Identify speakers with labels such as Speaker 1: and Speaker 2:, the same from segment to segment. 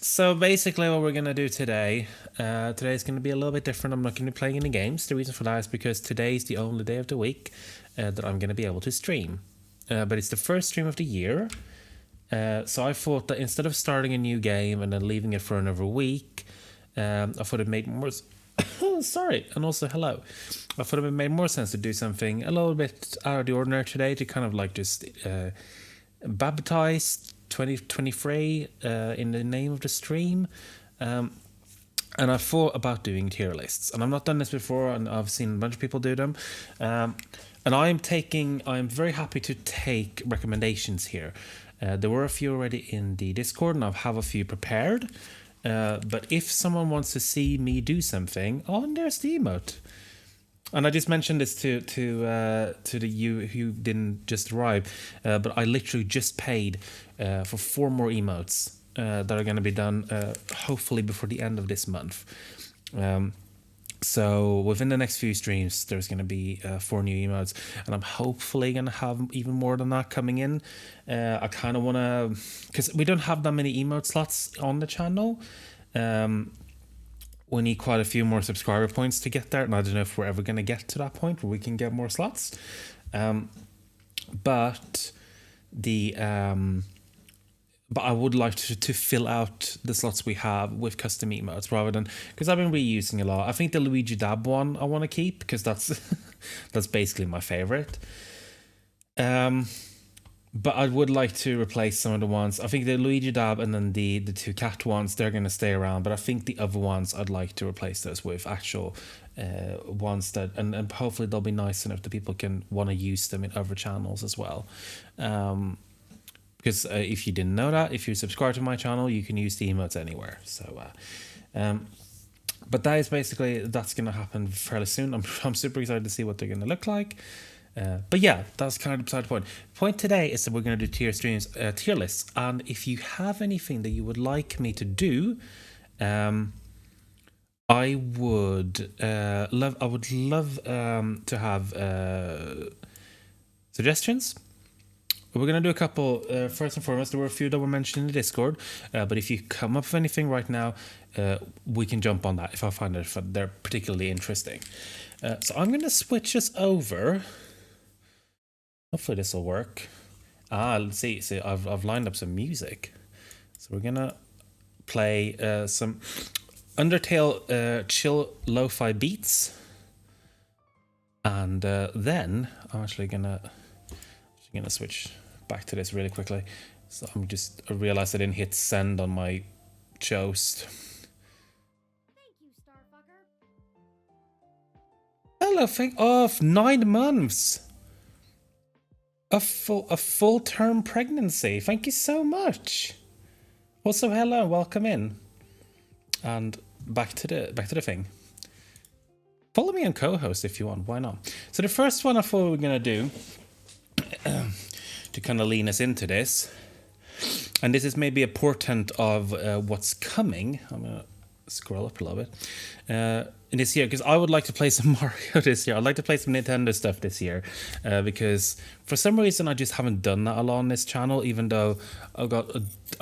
Speaker 1: So basically, what we're gonna do today, today is gonna be a little bit different. I'm not gonna be playing any games. The reason for that is because today is the only day of the week that I'm gonna be able to stream. But it's the first stream of the year, so I thought that instead of starting a new game and then leaving it for another week, I thought it made more. Sorry, and also hello. I thought it made more sense to do something a little bit out of the ordinary today to kind of like just baptize 2023 in the name of the stream. And I thought about doing tier lists, and I've not done this before, and I've seen a bunch of people do them. And I'm very happy to take recommendations here. There were a few already in the Discord, and I have a few prepared. But if someone wants to see me do something, and there's the emote. And I just mentioned this to the you who didn't just arrive, but I literally just paid for 4 more emotes that are going to be done hopefully before the end of this month. So within the next few streams, there's going to be 4 new emotes, and I'm hopefully going to have even more than that coming in. I kind of want to, because we don't have that many emote slots on the channel. We need quite a few more subscriber points to get there, and I don't know if we're ever going to get to that point where we can get more slots. But I would like to fill out the slots we have with custom emotes rather than, because I've been reusing a lot. I think the Luigi Dab one I want to keep because that's that's basically my favorite. But I would like to replace some of the ones. I think the Luigi Dab and then the 2 cat ones, they're going to stay around. But I think the other ones, I'd like to replace those with actual ones that, and hopefully they'll be nice enough that people can want to use them in other channels as well. Because if you didn't know that, if you subscribe to my channel, you can use the emotes anywhere. So, but that is basically, that's going to happen fairly soon. I'm super excited to see what they're going to look like. But yeah, that's kind of beside the point. The point today is that we're going to do tier lists. And if you have anything that you would like me to do, I would love to have suggestions. We're going to do a couple. First and foremost, there were a few that were mentioned in the Discord. But if you come up with anything right now, we can jump on that if I find that they're particularly interesting. So I'm going to switch us over. Hopefully this will work. Let's see. See, I've lined up some music. So we're going to play some Undertale chill lo-fi beats. And then I'm actually going to switch back to this really quickly. So I realized I didn't hit send on my Joust.
Speaker 2: Thank you, Starfucker.
Speaker 1: Hello, thank 9 months. A full term pregnancy. Thank you so much. Also, hello, welcome in. And back to the thing. Follow me on co-host if you want. Why not? So the first one I thought we were gonna do to kind of lean us into this, and this is maybe a portent of what's coming. I'm gonna scroll up a little bit. In this year, because I would like to play some Mario this year. I'd like to play some Nintendo stuff this year, because for some reason I just haven't done that a lot on this channel, even though I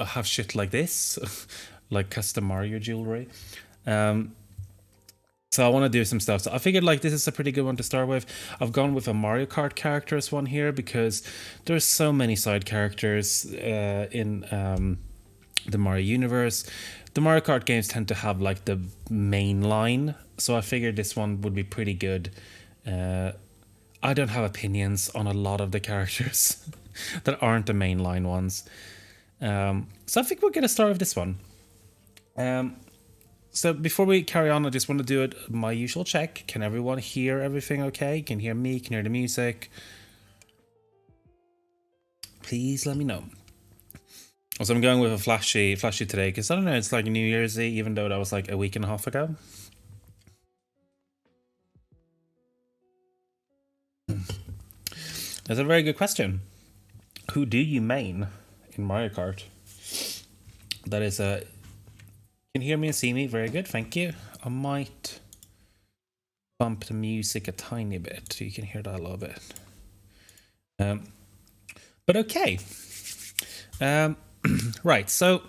Speaker 1: have shit like this, like custom Mario jewelry. So I want to do some stuff. So I figured like this is a pretty good one to start with. I've gone with a Mario Kart characters one here because there's so many side characters in the Mario universe. The Mario Kart games tend to have like the main line, so I figured this one would be pretty good. I don't have opinions on a lot of the characters that aren't the main line ones. So I think we're going to start with this one. So before we carry on, I just want to do my usual check. Can everyone hear everything okay? Can you hear me? Can you hear the music? Please let me know. So I'm going with a flashy today because I don't know, it's like New Year's Eve, even though that was like a week and a half ago. That's a very good question. Who do you main in Mario Kart? That is a... Can you hear me and see me? Very good, thank you. I might bump the music a tiny bit so you can hear that a little bit. But okay. Right, so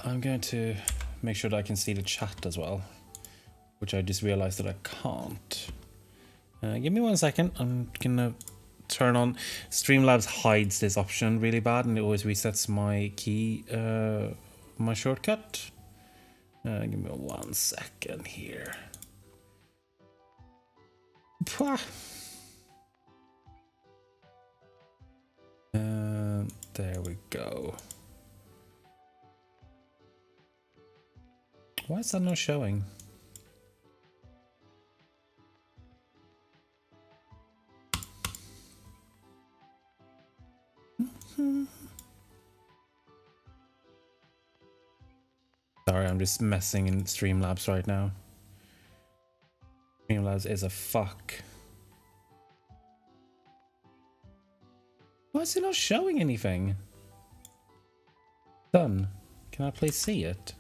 Speaker 1: I'm going to make sure that I can see the chat as well, which I just realized that I can't. Give me 1 second. I'm gonna turn on. Streamlabs hides this option really bad, and it always resets my key, my shortcut. Give me 1 second here. Pwah. There we go. Why is that not showing? Sorry, I'm just messing in Streamlabs right now. Streamlabs is a fuck. Why is it not showing anything? Done. Can I please see it?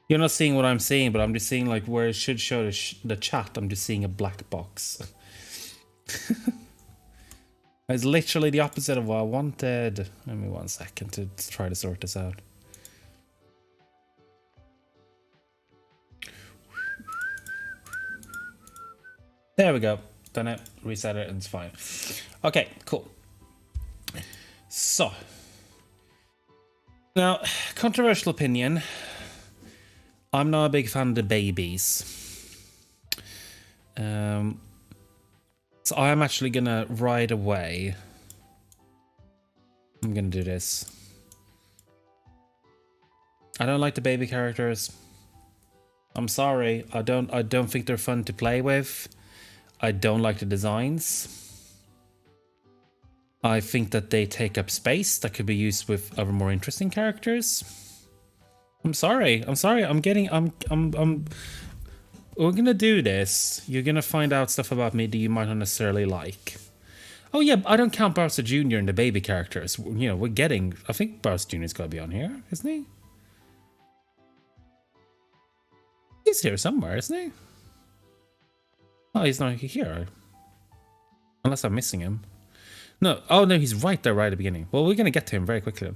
Speaker 1: You're not seeing what I'm seeing, but I'm just seeing like where it should show the chat. I'm just seeing a black box. It's literally the opposite of what I wanted. Give me 1 second to try to sort this out. There we go. Done it. Reset it and it's fine. Okay, cool. So. Now, controversial opinion. I'm not a big fan of the babies. So I am actually gonna right away. I'm gonna do this. I don't like the baby characters. I'm sorry. I don't think they're fun to play with. I don't like the designs. I think that they take up space that could be used with other more interesting characters. I'm sorry. We're gonna do this. You're gonna find out stuff about me that you might not necessarily like. Oh yeah, I don't count Bowser Jr. in the baby characters. You know, I think Bowser Jr.'s gotta be on here, isn't he? He's here somewhere, isn't he? Oh, he's not here. Unless I'm missing him. No, oh no, he's right there right at the beginning. Well, we're gonna get to him very quickly.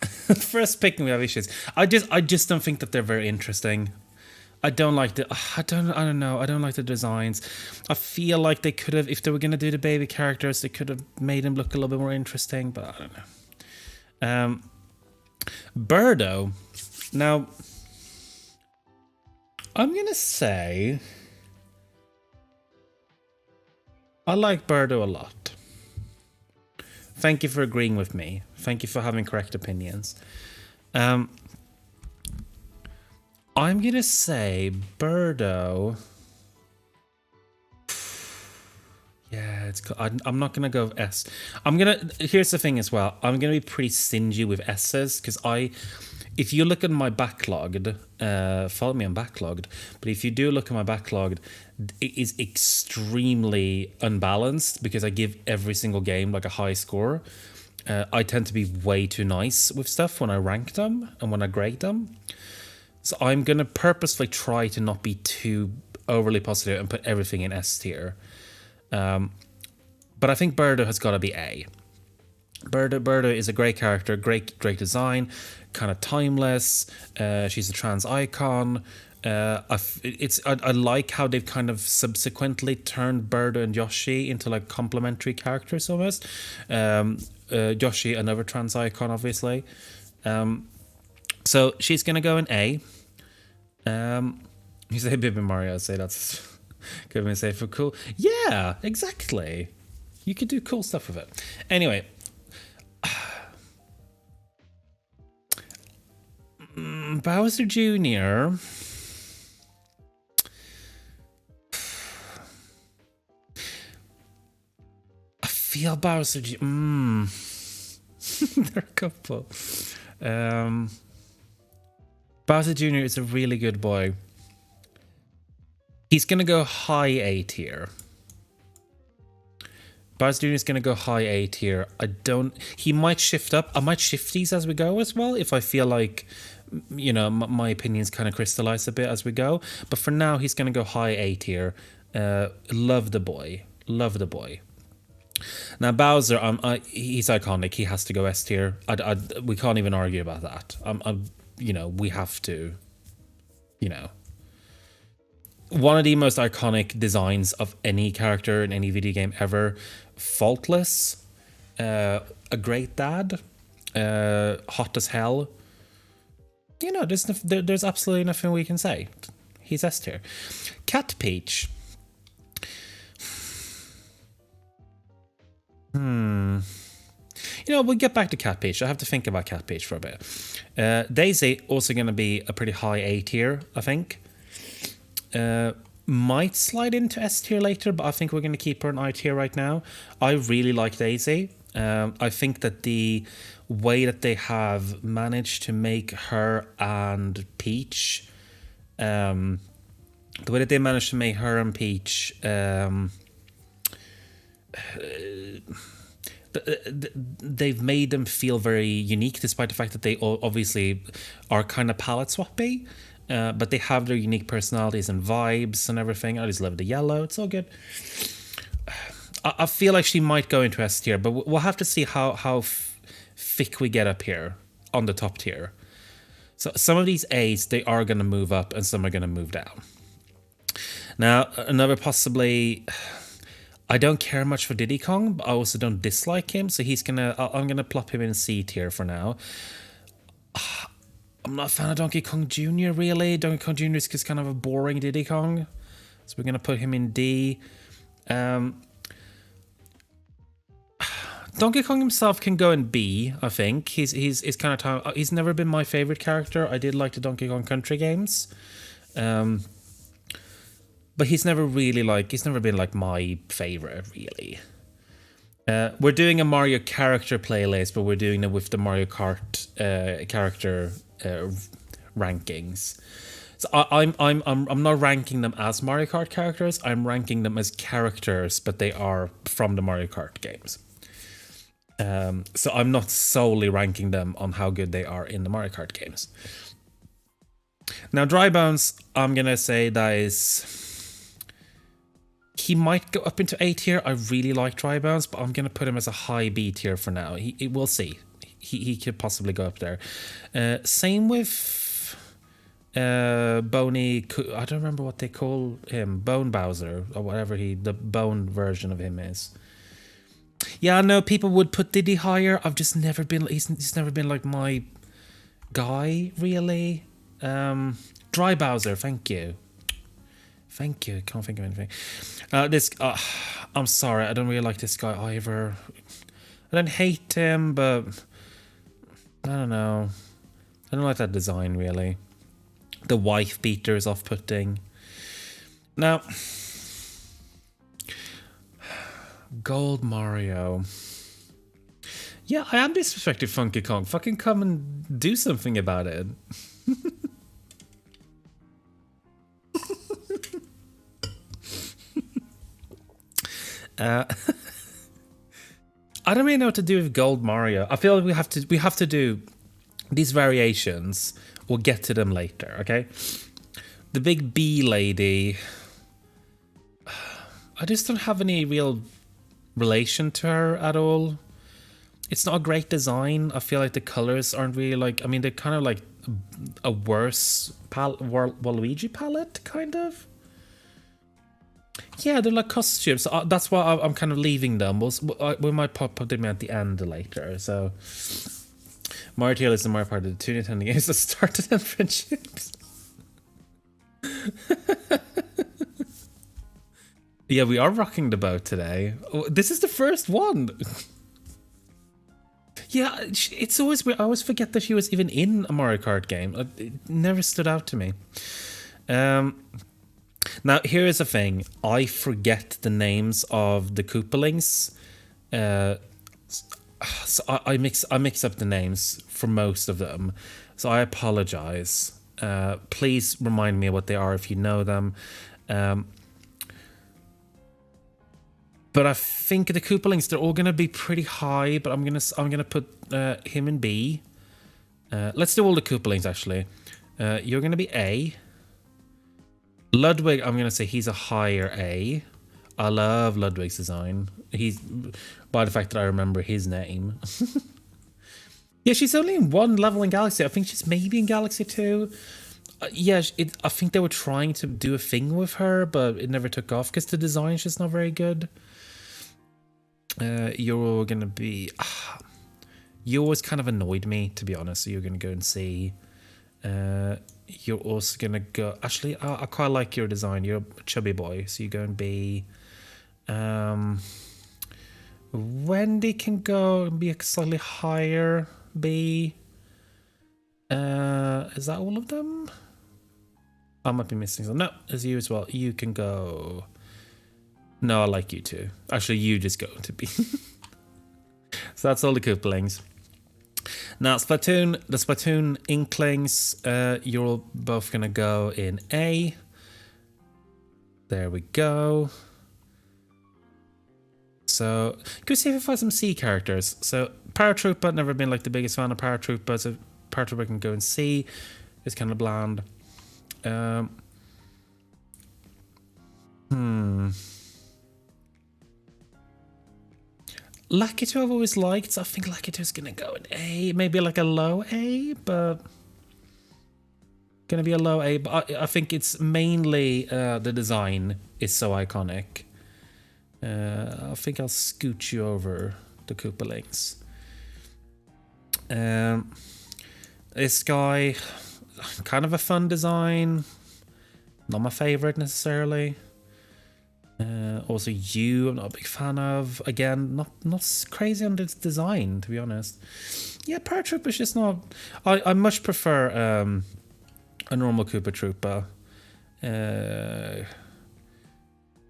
Speaker 1: First picking we have issues. I just don't think that they're very interesting. I don't like the I don't know. I don't like the designs. I feel like they could have, if they were gonna do the baby characters, they could have made him look a little bit more interesting, but I don't know. Birdo. Now I'm gonna say I like Birdo a lot. Thank you for agreeing with me. Thank you for having correct opinions. I'm gonna say Birdo. Yeah, it's. I'm not gonna go with S. Here's the thing as well. I'm gonna be pretty stingy with S's because if you look at my backlogged, follow me on backlogged. But if you do look at my backlogged, it is extremely unbalanced because I give every single game like a high score. I tend to be way too nice with stuff when I rank them and when I grade them. So I'm going to purposefully try to not be too overly positive and put everything in S tier. But I think Birdo has got to be A. Birdo is a great character, great design, kind of timeless. She's a trans icon. I like how they've kind of subsequently turned Birdo and Yoshi into like complementary characters almost. Yoshi, another trans icon, obviously. So she's gonna go in A. You say Baby Mario, I'd say that's good and say for cool. Yeah, exactly. You could do cool stuff with it. Anyway. Bowser Jr. I feel Bowser Jr. There are a couple. Bowser Jr. is a really good boy. He's gonna go high A tier. Bowser Jr. is gonna go high A tier. He might shift up. I might shift these as we go as well if I feel like, you know, my opinions kind of crystallize a bit as we go. But for now, he's gonna go high A tier. Love the boy. Now Bowser, he's iconic. He has to go S tier. We can't even argue about that. We have to. One of the most iconic designs of any character in any video game ever. Faultless, a great dad, hot as hell. There's absolutely nothing we can say. He's S tier. Cat Peach. We'll get back to Cat Peach. I have to think about Cat Peach for a bit. Daisy also going to be a pretty high A tier, I think. Might slide into S tier later, but I think we're going to keep her in I tier right now. I really like Daisy. I think that the way that they have managed to make her and Peach, they've made them feel very unique, despite the fact that they obviously are kind of palette swappy. But they have their unique personalities and vibes and everything. I just love the yellow. It's all good. I feel like she might go into S tier, but we'll have to see how thick we get up here on the top tier. So some of these A's, they are going to move up and some are going to move down. Now, another possibly... I don't care much for Diddy Kong, but I also don't dislike him. So I'm going to plop him in C tier for now. I'm not a fan of Donkey Kong Jr. really. Donkey Kong Jr. is just kind of a boring Diddy Kong. So we're going to put him in D. Donkey Kong himself can go in B, I think. He's kind of time. He's never been my favorite character. I did like the Donkey Kong Country games. But he's never been like my favorite, really. We're doing a Mario character playlist, but we're doing it with the Mario Kart character rankings. So I'm not ranking them as Mario Kart characters. I'm ranking them as characters, but they are from the Mario Kart games. So I'm not solely ranking them on how good they are in the Mario Kart games. Now, Dry Bones, I'm gonna say that he might go up into A tier. I really like Dry Bones, but I'm gonna put him as a high B tier for now. We'll see. He could possibly go up there. Same with Boney. I don't remember what they call him. Bone Bowser or whatever the bone version of him is. Yeah, I know people would put Diddy higher. I've just never been. He's never been like my guy, really. Dry Bowser, thank you. Can't think of anything. I'm sorry, I don't really like this guy either. I don't hate him, but I don't know. I don't like that design, really. The wife beater is off-putting. Now, Gold Mario. Yeah, I am disrespecting Funky Kong. Fucking come and do something about it. I don't really know what to do with Gold Mario. I feel like we have to do these variations. We'll get to them later, okay? The big bee lady. I just don't have any real relation to her at all. It's not a great design. I feel like the colors aren't really like... I mean, they're kind of like a worse Waluigi palette, kind of. Yeah, they're like costumes. That's why I'm kind of leaving them. We might pop them at the end later. So, Mario Tail is the Mario part of the two Nintendo games that started in friendships. Yeah, we are rocking the boat today. Oh, this is the first one. Yeah, it's always weird. I always forget that she was even in a Mario Kart game. It never stood out to me. Now, here is the thing. I forget the names of the Koopalings. So I mix up the names for most of them. So I apologize. Please remind me what they are if you know them. But I think the Koopalings, they're all gonna be pretty high. But I'm gonna put him in B. Let's do all the Koopalings actually. You're gonna be A. Ludwig, I'm going to say he's a higher A. I love Ludwig's design. He's by the fact that I remember his name. Yeah, she's only in one level in Galaxy. I think she's maybe in Galaxy 2. Yeah, I think they were trying to do a thing with her, but it never took off because the design's just not very good. You're gonna be... you always kind of annoyed me, to be honest, so you're gonna go and see. You're also gonna go... Actually, I quite like your design. You're a chubby boy, so you're going to be... Wendy can go and be a slightly higher B. Is that all of them? I might be missing some. No, it's you as well. You can go... No, I like you too. Actually, you just go to B. So that's all the Koopalings. Now, Splatoon, the Splatoon Inklings, you're both going to go in A. There we go. So, go see if we find some C characters. So, Paratrooper, never been like the biggest fan of Paratrooper, so Paratrooper can go in C. It's kind of bland. Lakitu I've always liked, so I think Lakitu's gonna go in A. Maybe like a low A, but... Gonna be a low A, but I think it's mainly the design is so iconic. I think I'll scoot you over the Koopalings. This guy, kind of a fun design. Not my favorite necessarily. Also you, I'm not a big fan of. Again, not crazy on this design, to be honest. Yeah, Paratrooper's just not... I much prefer a normal Koopa Trooper.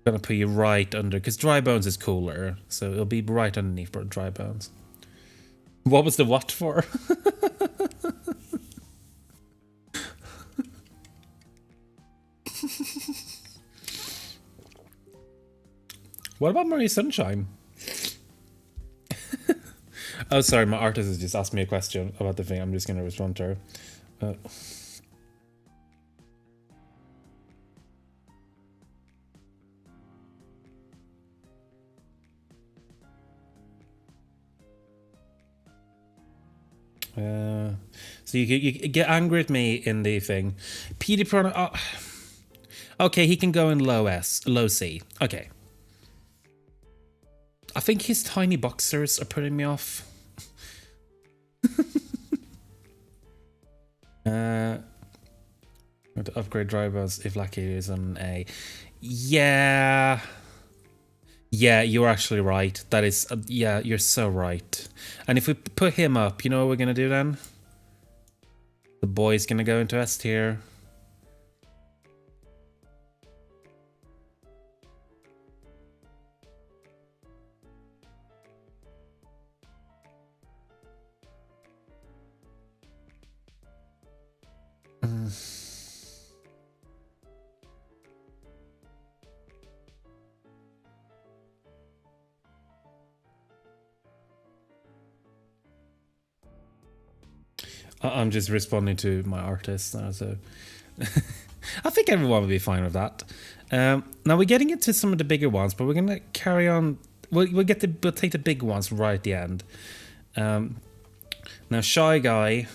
Speaker 1: Gonna put you right under, because Dry Bones is cooler, so it'll be right underneath Dry Bones. What was the what for? What about Marie Sunshine? Oh, sorry, my artist has just asked me a question about the thing. I'm just gonna respond to her. So you get angry at me in the thing. Petey Piranha... Oh. Okay, he can go in low C. Okay. I think his tiny boxers are putting me off. To upgrade drivers if Lucky is on A. Yeah. Yeah, you're actually right. That is... yeah, you're so right. And if we put him up, you know what we're going to do then? The boy's going to go into S tier. I'm just responding to my artist now, so I think everyone will be fine with that. Now we're getting into some of the bigger ones, but we're gonna carry on. We'll take the big ones right at the end. Now Shy Guy,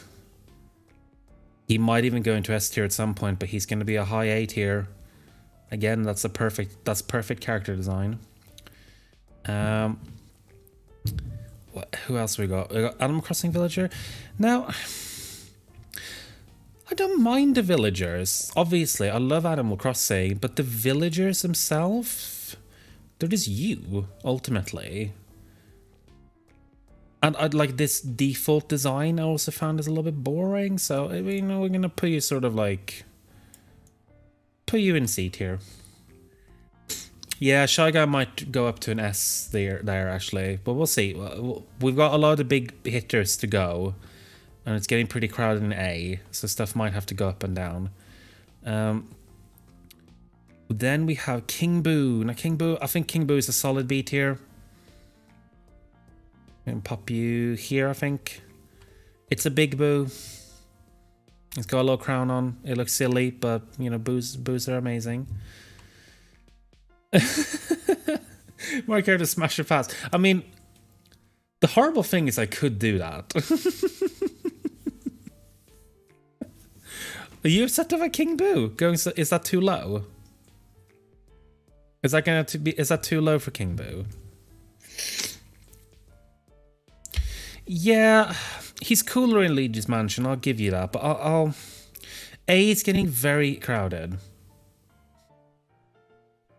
Speaker 1: he might even go into S tier at some point, but he's gonna be a high A tier. Again, that's perfect character design. Who else we got? We got Animal Crossing Villager. Now, I don't mind the villagers. Obviously, I love Animal Crossing, but the villagers themselves, they're just you, ultimately. And I'd like this default design I also found is a little bit boring, so you know, we're gonna put you sort of like... put you in C tier. Yeah, Shy Guy might go up to an S there actually, but we'll see. We've got a lot of big hitters to go, and it's getting pretty crowded in A, so stuff might have to go up and down. Then we have King Boo. Now King Boo, I think King Boo is a solid B tier. And pop you here, I think. It's a big Boo. It's got a little crown on. It looks silly, but you know, boos are amazing. My character smash it past. I mean, the horrible thing is I could do that. Are you upset about King Boo? Is that too low? Is that too low for King Boo? Yeah, he's cooler in Luigi's Mansion, I'll give you that, but I'll it's getting very crowded.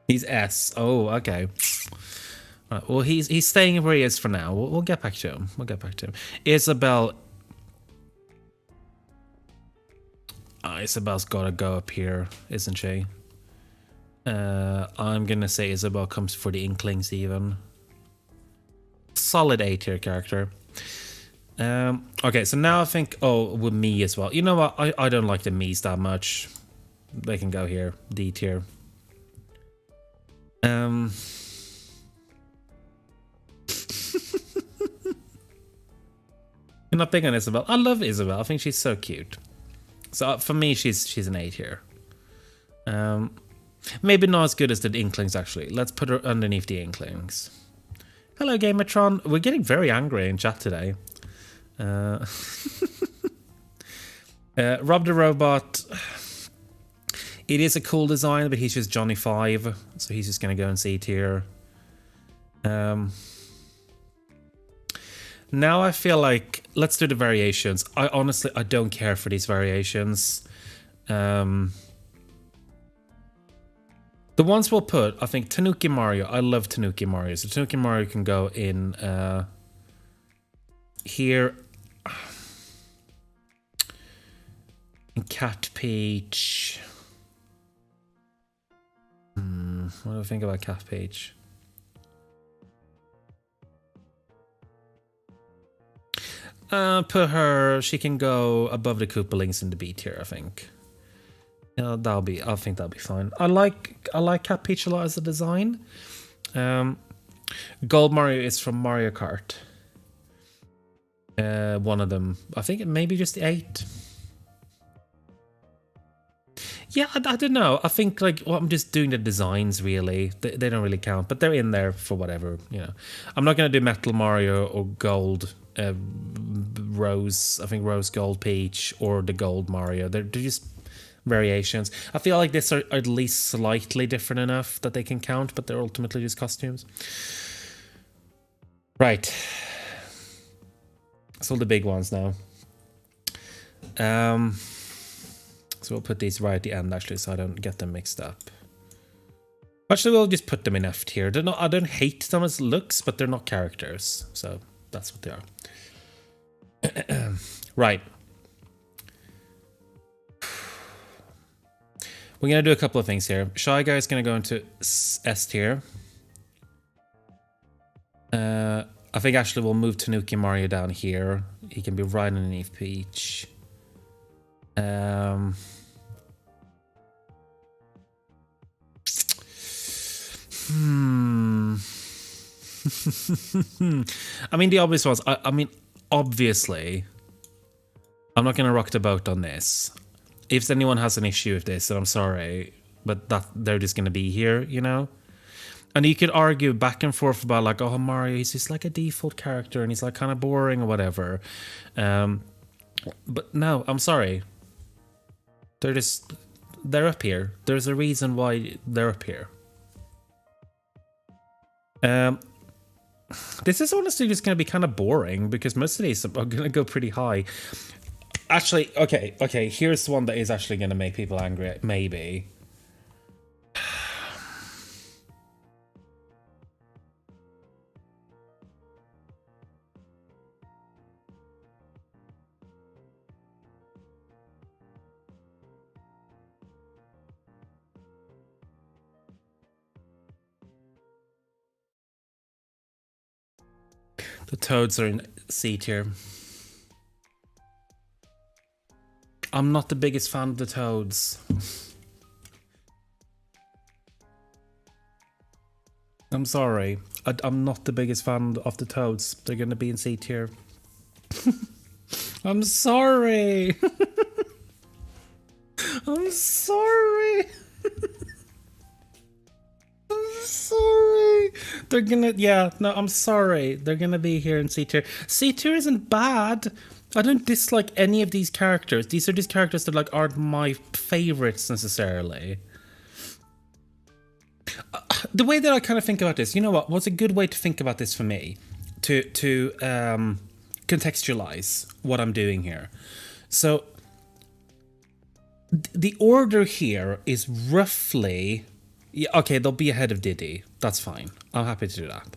Speaker 1: He's S. Oh, okay. Right, well, he's staying where he is for now. We'll get back to him. Isabelle. Isabelle's got to go up here, isn't she? I'm gonna say Isabelle comes for the Inklings even. Solid A tier character. Okay, so now I think, with me as well. You know what? I don't like the Miis that much. They can go here, D tier. You're not big on Isabelle. I love Isabelle. I think she's so cute. So for me, she's an A tier. Maybe not as good as the Inklings actually. Let's put her underneath the Inklings. Hello, Gamertron. We're getting very angry in chat today. Rob the Robot. It is a cool design, but he's just Johnny 5, so he's just gonna go in C tier. Now I feel like let's do the variations. I don't care for these variations. The ones we'll put, I think Tanuki Mario. I love Tanuki Mario, so Tanuki Mario can go in here. And Cat Peach. What do I think about Cat Peach? Put her. She can go above the Koopalings in the B tier, I think. I think that'll be fine. I like Cat Peach a lot as a design. Gold Mario is from Mario Kart. One of them. I think it maybe just 8. Yeah, I don't know. I think I'm just doing the designs really. They don't really count, but they're in there for whatever, you know. I'm not gonna do Metal Mario or Gold Rose. I think Rose Gold Peach or the Gold Mario. They're just variations. I feel like this are at least slightly different enough that they can count, but they're ultimately just costumes. Right. That's all the big ones now. So we'll put these right at the end actually, so I don't get them mixed up. Actually, we'll just put them in F tier. I don't hate them as looks, but they're not characters, so that's what they are. Right. We're gonna do a couple of things here. Shy Guy is gonna go into S tier. I think actually we'll move Tanuki Mario down here. He can be right underneath Peach. I mean, the obvious ones. I mean, obviously, I'm not going to rock the boat on this. If anyone has an issue with this, then I'm sorry, but they're just going to be here, you know? And you could argue back and forth about like, oh, Mario, he's just like a default character and he's like kind of boring or whatever. But no, I'm sorry. They're up here. There's a reason why they're up here. This is honestly just going to be kind of boring because most of these are going to go pretty high. Actually, okay, here's one that is actually going to make people angry, maybe. The Toads are in C tier. I'm not the biggest fan of the Toads. I'm sorry. I'm not the biggest fan of the Toads. They're going to be in C tier. I'm sorry. I'm sorry. I'm sorry. They're gonna, yeah, no, I'm sorry. They're gonna be here in C tier. C tier isn't bad. I don't dislike any of these characters. These are just characters that like aren't my favorites necessarily. The way that I kind of think about this, you know what? What's a good way to think about this for me? To contextualize what I'm doing here. So the order here is roughly, yeah, okay, they'll be ahead of Diddy. That's fine. I'm happy to do that.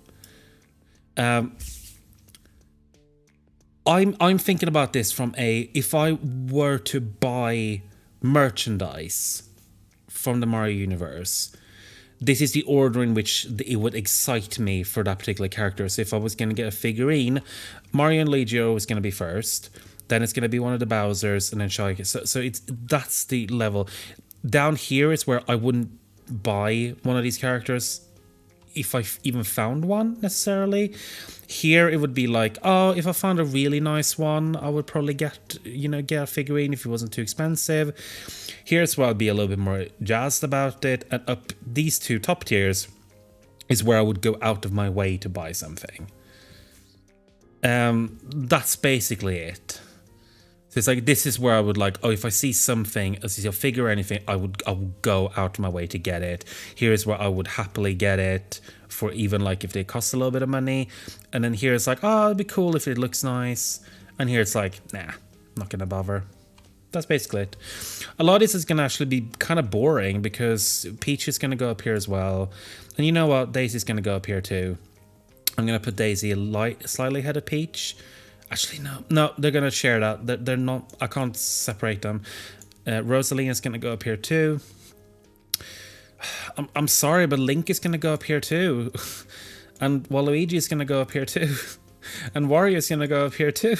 Speaker 1: I'm thinking about this from if I were to buy merchandise from the Mario universe, this is the order in which it would excite me for that particular character. So if I was going to get a figurine, Mario and Luigi was going to be first. Then it's going to be one of the Bowsers, and then Shy. So that's the level. Down here is where I wouldn't buy one of these characters if I even found one necessarily. Here it would be like, oh, if I found a really nice one, I would probably get a figurine if it wasn't too expensive. Here's where I'd be a little bit more jazzed about it. And up these two top tiers is where I would go out of my way to buy something. That's basically it. So it's like, this is where I would like, oh, if I see something, I see a figure or anything, I would go out of my way to get it. Here's where I would happily get it for even like if they cost a little bit of money. And then here it's like, oh, it'd be cool if it looks nice. And here it's like, nah, not gonna bother. That's basically it. A lot of this is gonna actually be kind of boring because Peach is gonna go up here as well. And you know what? Daisy's gonna go up here too. I'm gonna put Daisy slightly ahead of Peach. Actually, no, they're gonna share that. They're not. I can't separate them. Rosalina's gonna go up here too. I'm sorry, but Link is gonna go up here too, and Waluigi is gonna go up here too, and Wario is gonna go up here too,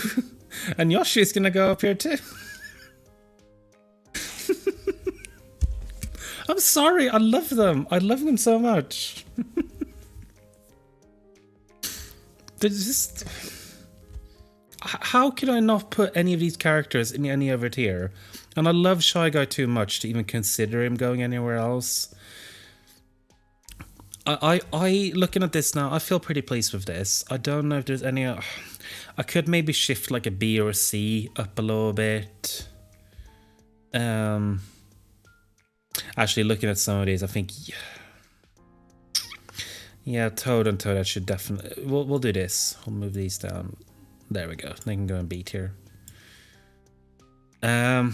Speaker 1: and Yoshi is gonna go up here too. I'm sorry. I love them. I love them so much. They're just. How could I not put any of these characters in any other tier? And I love Shy Guy too much to even consider him going anywhere else. I looking at this now, I feel pretty pleased with this. I don't know if there's any. I could maybe shift like a B or a C up a little bit. Actually, looking at some of these, I think. Yeah, Toad and Toad. I should definitely. We'll do this. We'll move these down. There we go. They can go in B tier. But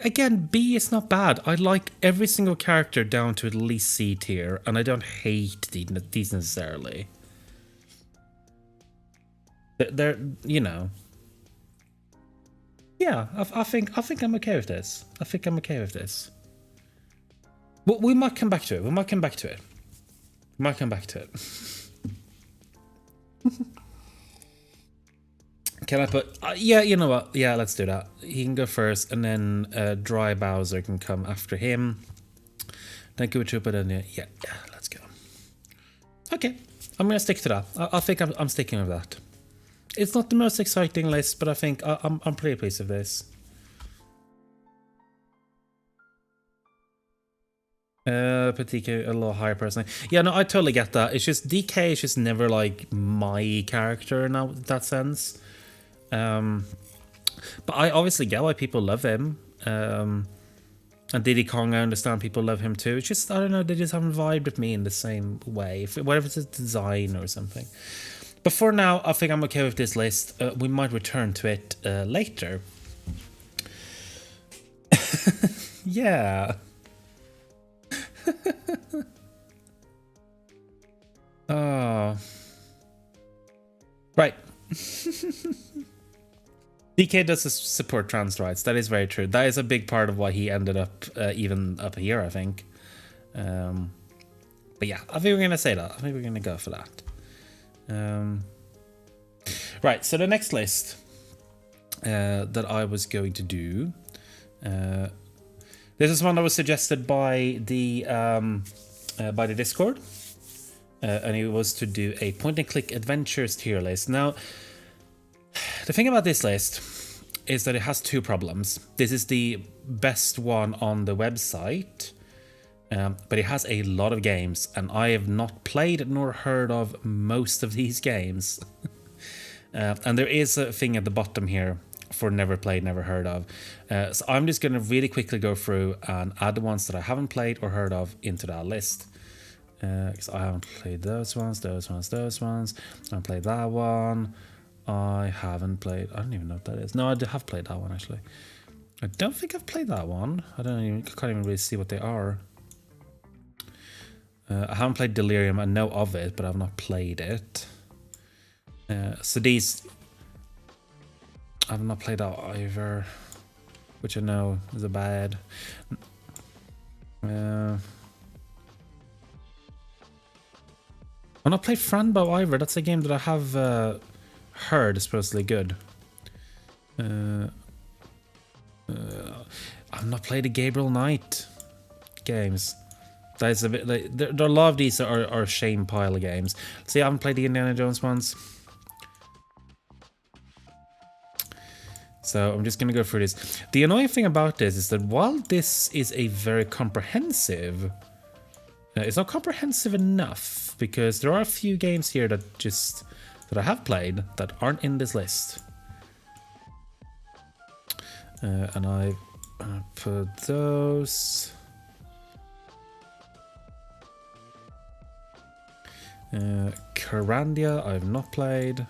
Speaker 1: again, B is not bad. I like every single character down to at least C tier, and I don't hate these necessarily. They're yeah. I think I'm okay with this. I think I'm okay with this. Well, we might come back to it. Might come back to it. Can I put... yeah, you know what? Yeah, let's do that. He can go first, and then Dry Bowser can come after him. Then Koopa Troopa, then... Yeah, let's go. Okay, I'm going to stick to that. I think I'm sticking with that. It's not the most exciting list, but I think I'm pretty pleased with this. Put DK a little higher personally. Yeah, no, I totally get that. It's just DK is just never like my character in that sense. But I obviously get why people love him. And Diddy Kong, I understand people love him too. It's just, I don't know, they just haven't vibed with me in the same way. Whatever it's a design or something. But for now, I think I'm okay with this list. We might return to it later. Yeah. Oh. Right. DK does support trans rights. That is very true. That is a big part of why he ended up even up here, I think. But yeah, I think we're going to say that. I think we're going to go for that. Right, so the next list that I was going to do... this is one that was suggested by the Discord. And it was to do a point-and-click adventures tier list. Now, the thing about this list is that it has two problems. This is the best one on the website, But it has a lot of games, and I have not played nor heard of most of these games. And there is a thing at the bottom here for never played, never heard of. So I'm just going to really quickly go through and add the ones that I haven't played or heard of into that list. Because I haven't played those ones. I haven't played that one. I haven't played... I don't even know what that is. No, I have played that one, actually. I don't think I've played that one. I can't even really see what they are. I haven't played Delirium. I know of it, but I've not played it. So these... I've not played that either, which I know is a bad. I've not played Franbo either. That's a game that I have heard is supposedly good. I've not played the Gabriel Knight games. That's a bit like there are a lot of these are shame pile of games. See, I haven't played the Indiana Jones ones. So I'm just going to go through this. The annoying thing about this is that while this is a very comprehensive, it's not comprehensive enough because there are a few games here that I have played that aren't in this list. And I put those. Carandia I've not played.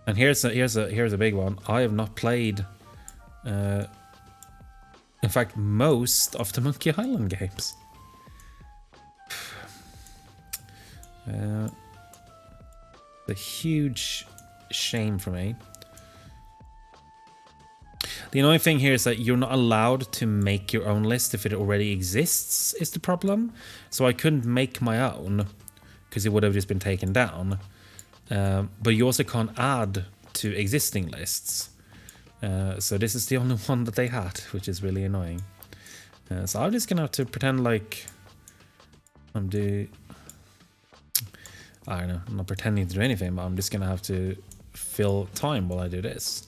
Speaker 1: And here's a big one. I have not played. In fact, most of the Monkey Island games. A huge shame for me. The annoying thing here is that you're not allowed to make your own list if it already exists, is the problem. So I couldn't make my own because it would have just been taken down. But you also can't add to existing lists. So this is the only one that they had, which is really annoying. So I'm just gonna have to pretend like I don't know, I'm not pretending to do anything, but I'm just gonna have to fill time while I do this.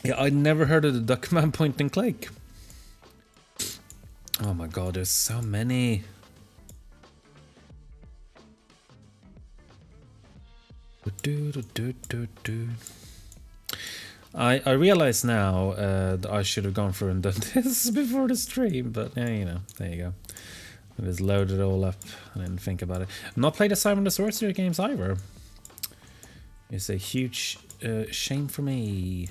Speaker 1: Yeah, I'd never heard of the Duckman point and click. Oh my god, there's so many. I realize now that I should have gone through and done this before the stream, but yeah, you know, there you go. I just loaded it all up and didn't think about it. Not played the Simon the Sorcerer games either. It's a huge shame for me.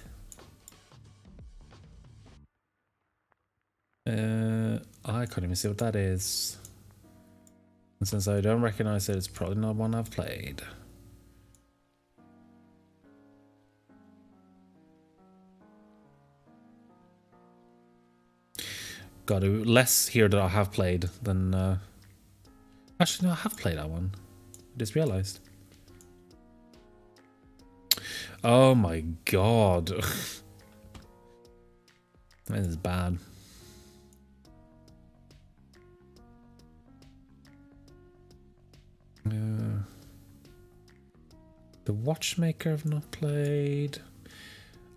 Speaker 1: I can't even see what that is. And since I don't recognize it, it's probably not one I've played. Got less here that I have played than... Actually, no, I have played that one. I just realized. Oh my god. This is bad. The Watchmaker I've not played.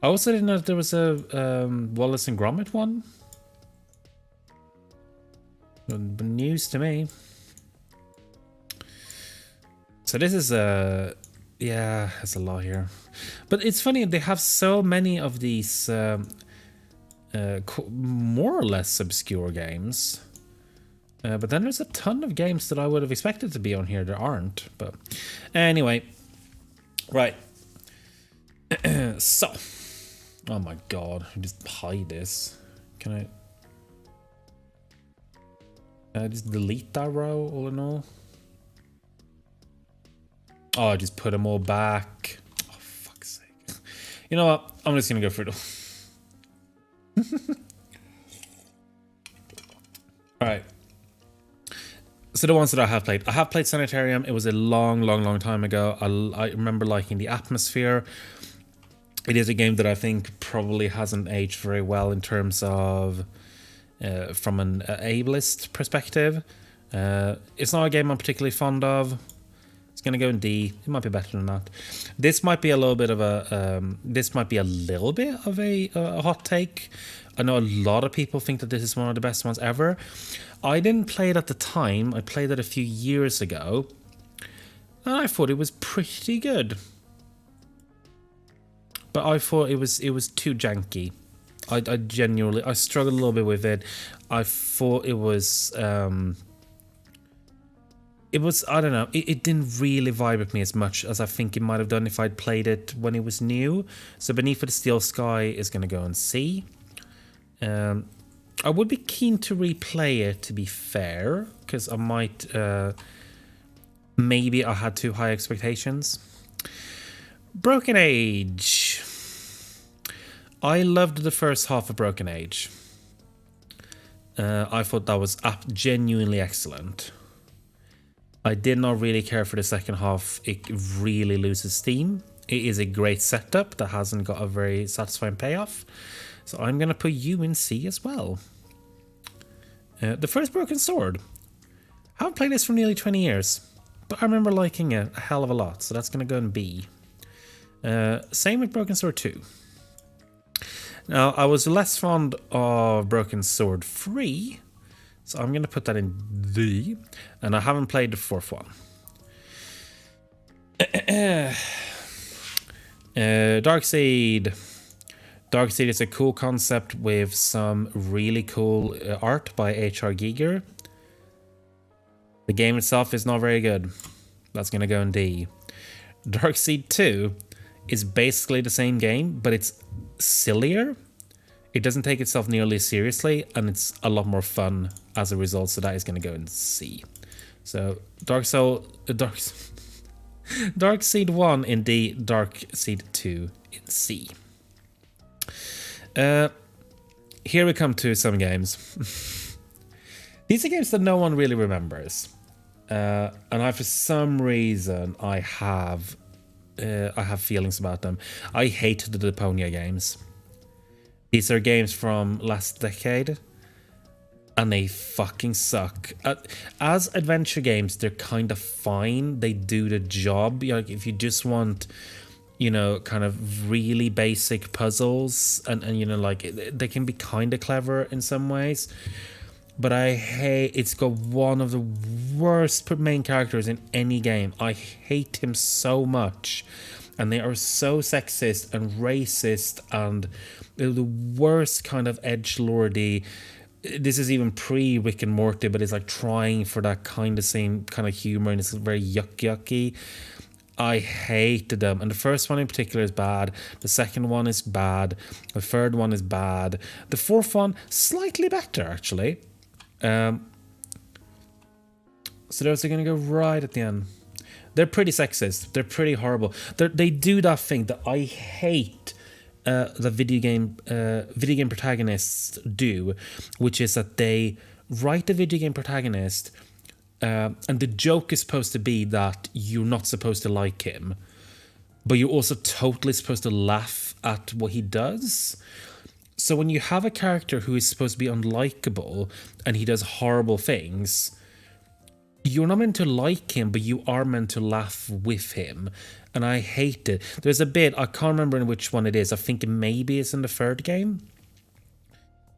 Speaker 1: I also didn't know if there was a Wallace and Gromit one. News to me. So this is yeah, there's a lot here. But it's funny, they have so many of these more or less obscure games. But then there's a ton of games that I would have expected to be on here that aren't. But anyway, right. So, oh my god, just hide this. Can I just delete that row all in all? Oh, I just put them all back. Oh, fuck's sake. You know what? I'm just gonna go through them. Alright. So the ones that I have played Sanitarium. It was a long time ago. I remember liking the atmosphere. It is a game that I think probably hasn't aged very well in terms of from an ableist perspective. It's not a game I'm particularly fond of. It's gonna go in D. It might be better than that. This might be a little bit of a hot take. I know a lot of people think that this is one of the best ones ever. I didn't play it at the time. I played it a few years ago, and I thought it was pretty good. But I thought it was too janky. I genuinely struggled a little bit with it. I thought it was I don't know, it didn't really vibe with me as much as I think it might have done if I'd played it when it was new. So Beneath the Steel Sky is going to go in C. I would be keen to replay it, to be fair, because I might maybe I had too high expectations. Broken Age. I loved the first half of Broken Age. I thought that was genuinely excellent. I did not really care for the second half. It really loses steam. It is a great setup that hasn't got a very satisfying payoff. So I'm going to put you in C as well. The First Broken Sword. I haven't played this for nearly 20 years, but I remember liking it a hell of a lot. So that's going to go in B. Same with Broken Sword 2. Now, I was less fond of Broken Sword 3, so I'm going to put that in D, and I haven't played the fourth one. Darkseid. Darkseid is a cool concept with some really cool art by H.R. Giger. The game itself is not very good. That's going to go in D. Darkseid 2 is basically the same game, but it's sillier. It doesn't take itself nearly seriously, and it's a lot more fun as a result, so that is going to go in C. So Darkseid 1 in D, Darkseid 2 in C. Here we come to some games. These are games that no one really remembers, and for some reason I have feelings about them. I hate the Deponia games. These are games from last decade, and they fucking suck. As adventure games, they're kind of fine. They do the job. Like if you just want, kind of really basic puzzles, and they can be kind of clever in some ways. But I hate, it's got one of the worst main characters in any game. I hate him so much. And they are so sexist and racist, and they're the worst kind of edgelordy. This is even pre Rick and Morty, but it's like trying for that kind of same kind of humor, and it's very yucky. I hated them. And the first one in particular is bad. The second one is bad. The third one is bad. The fourth one, slightly better, actually. So those are going to go right at the end. They're pretty sexist. They're pretty horrible. They do that thing that I hate the video game protagonists do, which is that they write a video game protagonist, and the joke is supposed to be that you're not supposed to like him, but you're also totally supposed to laugh at what he does. So when you have a character who is supposed to be unlikable and he does horrible things, you're not meant to like him, but you are meant to laugh with him. And I hate it. There's a bit, I can't remember in which one it is. I think maybe it's in the third game.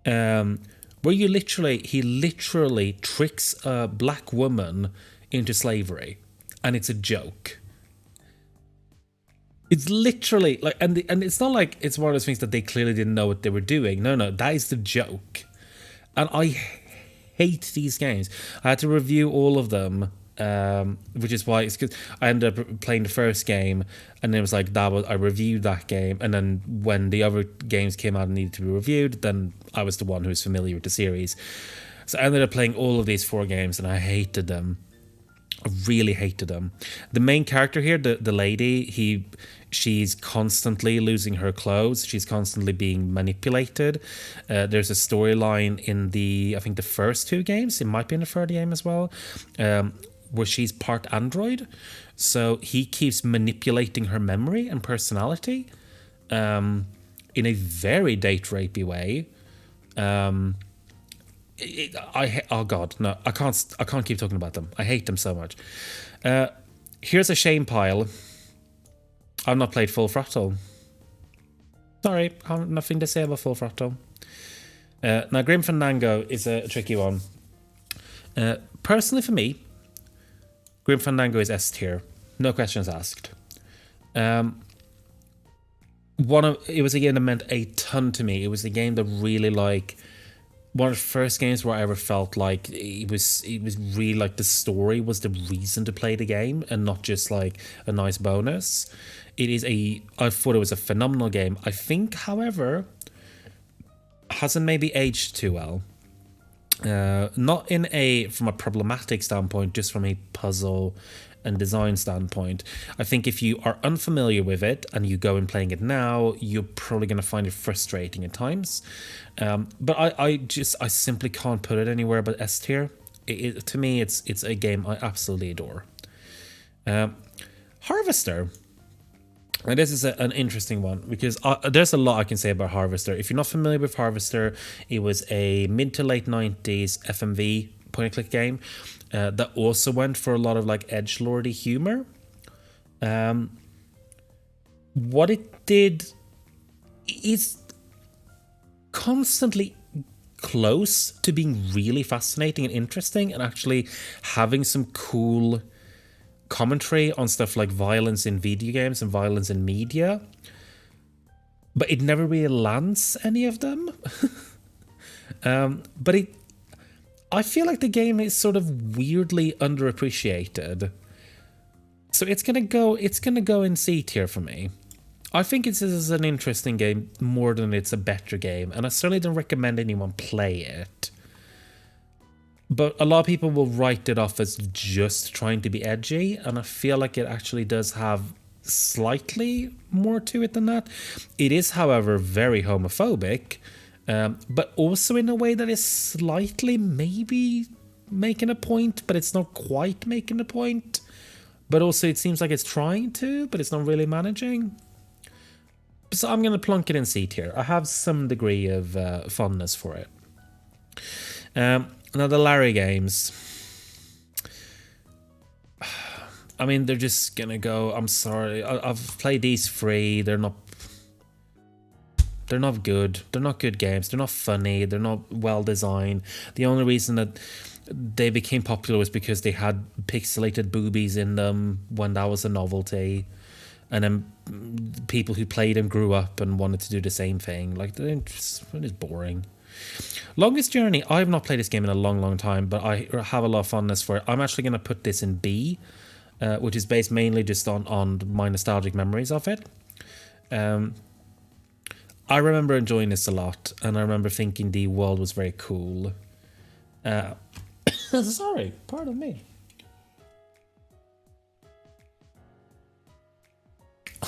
Speaker 1: Where he literally tricks a black woman into slavery. And it's a joke. It's literally like, and it's not like it's one of those things that they clearly didn't know what they were doing. No, that is the joke. And I hate these games. I had to review all of them, which is why it's because I ended up playing the first game, and it was like I reviewed that game, and then when the other games came out and needed to be reviewed, then I was the one who was familiar with the series. So I ended up playing all of these 4 games, and I hated them. I really hated them. The main character here, the lady, she's constantly losing her clothes. She's constantly being manipulated. There's a storyline in I think the first 2 games, it might be in the third game as well, where she's part android. So he keeps manipulating her memory and personality in a very date rapey way. Oh god, no, I can't keep talking about them. I hate them so much. Here's a shame pile. I've not played Full Throttle. Sorry, I have nothing to say about Full Throttle. Now, Grim Fandango is a tricky one. Personally, for me, Grim Fandango is S tier. No questions asked. It was a game that meant a ton to me. It was a game that really, like, one of the first games where I ever felt like it was really like the story was the reason to play the game and not just like a nice bonus. I thought it was a phenomenal game. I think, however, hasn't maybe aged too well. Not from a problematic standpoint, just from a puzzle and design standpoint. I think if you are unfamiliar with it and you go and playing it now, you're probably going to find it frustrating at times. But I simply can't put it anywhere but S tier. To me, it's a game I absolutely adore. Harvester. And this is an interesting one because there's a lot I can say about Harvester. If you're not familiar with Harvester, it was a mid to late 90s FMV point-and-click game that also went for a lot of like edgelordy humor. What it did is constantly close to being really fascinating and interesting and actually having some cool commentary on stuff like violence in video games and violence in media, but it never really lands any of them. But I feel like the game is sort of weirdly underappreciated, so it's gonna go in C tier for me. I think this is an interesting game more than it's a better game, and I certainly don't recommend anyone play it. But a lot of people will write it off as just trying to be edgy, and I feel like it actually does have slightly more to it than that. It is, however, very homophobic, but also in a way that is slightly maybe making a point, but it's not quite making a point. But also it seems like it's trying to, but it's not really managing. So I'm going to plunk it in C tier. I have some degree of fondness for it. Now, the Larry games. I mean, they're just going to go... I'm sorry. I've played these three. They're not good. They're not good games. They're not funny. They're not well designed. The only reason that they became popular was because they had pixelated boobies in them when that was a novelty. And then people who played them grew up and wanted to do the same thing. Like, it's boring. Longest Journey. I have not played this game in a long, long time, but I have a lot of fondness for it. I'm actually going to put this in B, which is based mainly just on my nostalgic memories of it. I remember enjoying this a lot, and I remember thinking the world was very cool. Sorry, pardon me.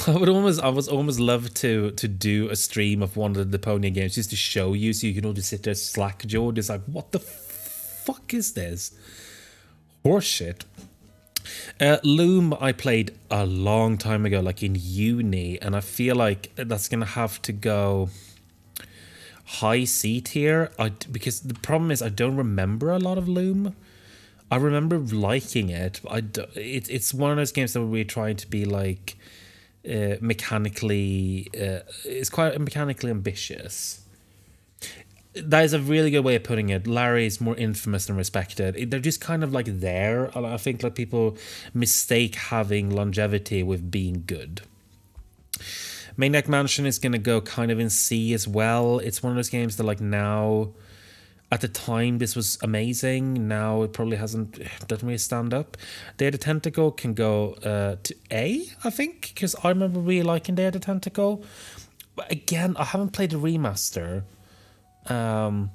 Speaker 1: I would almost love to do a stream of one of the Deponia games just to show you, so you can all just sit there slack-jawed. It's like, what the fuck is this? Horseshit. Loom I played a long time ago, like in uni, and I feel like that's gonna have to go high C tier. Because the problem is I don't remember a lot of Loom. I remember liking it, but it's one of those games that we're trying to be like mechanically. It's quite mechanically ambitious. That is a really good way of putting it. Larry is more infamous than respected. They're just kind of like there. I think like people mistake having longevity with being good. Maniac Mansion is going to go kind of in C as well. It's one of those games that like now, at the time this was amazing. Now it probably doesn't really stand up. Day of the Tentacle can go to A, I think, because I remember really liking Day of the Tentacle. But again, I haven't played the remaster. But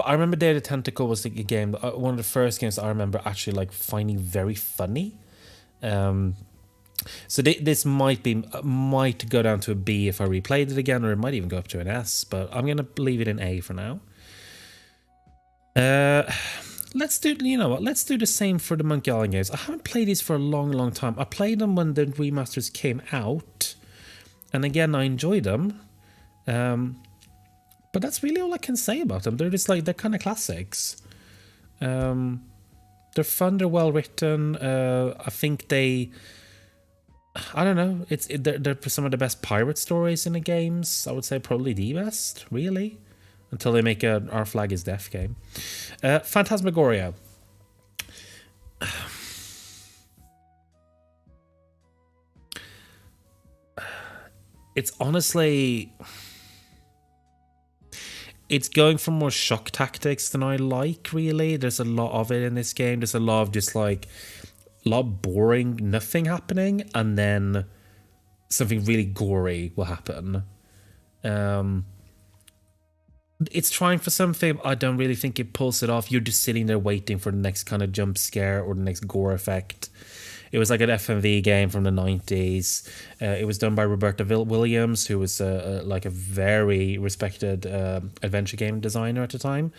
Speaker 1: I remember Day of the Tentacle was like a game, one of the first games I remember actually like finding very funny. So this might go down to a B if I replayed it again, or it might even go up to an S. But I'm gonna leave it in A for now. Let's do the same for the Monkey Island games. I haven't played these for a long, long time. I played them when the remasters came out, and again I enjoyed them. But that's really all I can say about them. They're just like, they're kind of classics. They're fun. They're well written. I think they. I don't know. They're some of the best pirate stories in the games. I would say probably the best, really, until they make a Our Flag Is Death game. Phantasmagoria. It's honestly, it's going for more shock tactics than I like, really. There's a lot of it in this game. There's a lot of just like a lot of boring nothing happening, and then something really gory will happen. It's trying for something. I don't really think it pulls it off. You're just sitting there waiting for the next kind of jump scare or the next gore effect. It was like an FMV game from the 90s. It was done by Roberta Williams, who was like a very respected adventure game designer at the time.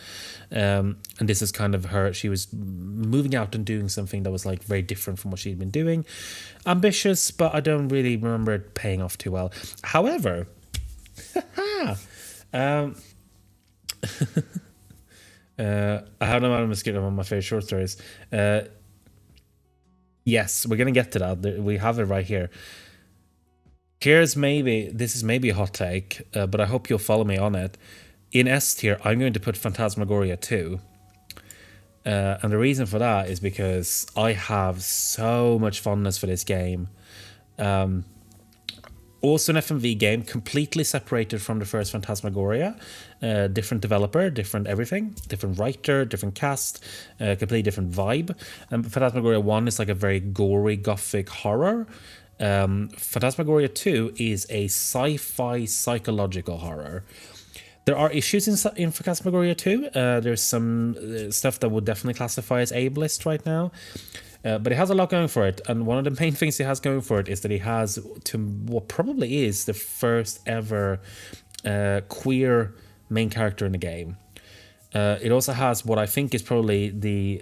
Speaker 1: And this is kind of her. She was moving out and doing something that was like very different from what she'd been doing. Ambitious, but I don't really remember it paying off too well. However, I have no Madam Mosquito, one of my favorite short stories. Yes, we're going to get to that. We have it right here. This is maybe a hot take, but I hope you'll follow me on it. In S tier, I'm going to put Phantasmagoria 2. And the reason for that is because I have so much fondness for this game. Also an FMV game, completely separated from the first Phantasmagoria. Different developer, different everything, different writer, different cast, completely different vibe. Phantasmagoria 1 is like a very gory, gothic horror. Phantasmagoria 2 is a sci-fi psychological horror. There are issues in Phantasmagoria 2. There's some stuff that would definitely classify as ableist right now. But it has a lot going for it, and one of the main things it has going for it is that it has to what probably is the first ever queer main character in the game. It also has what I think is probably the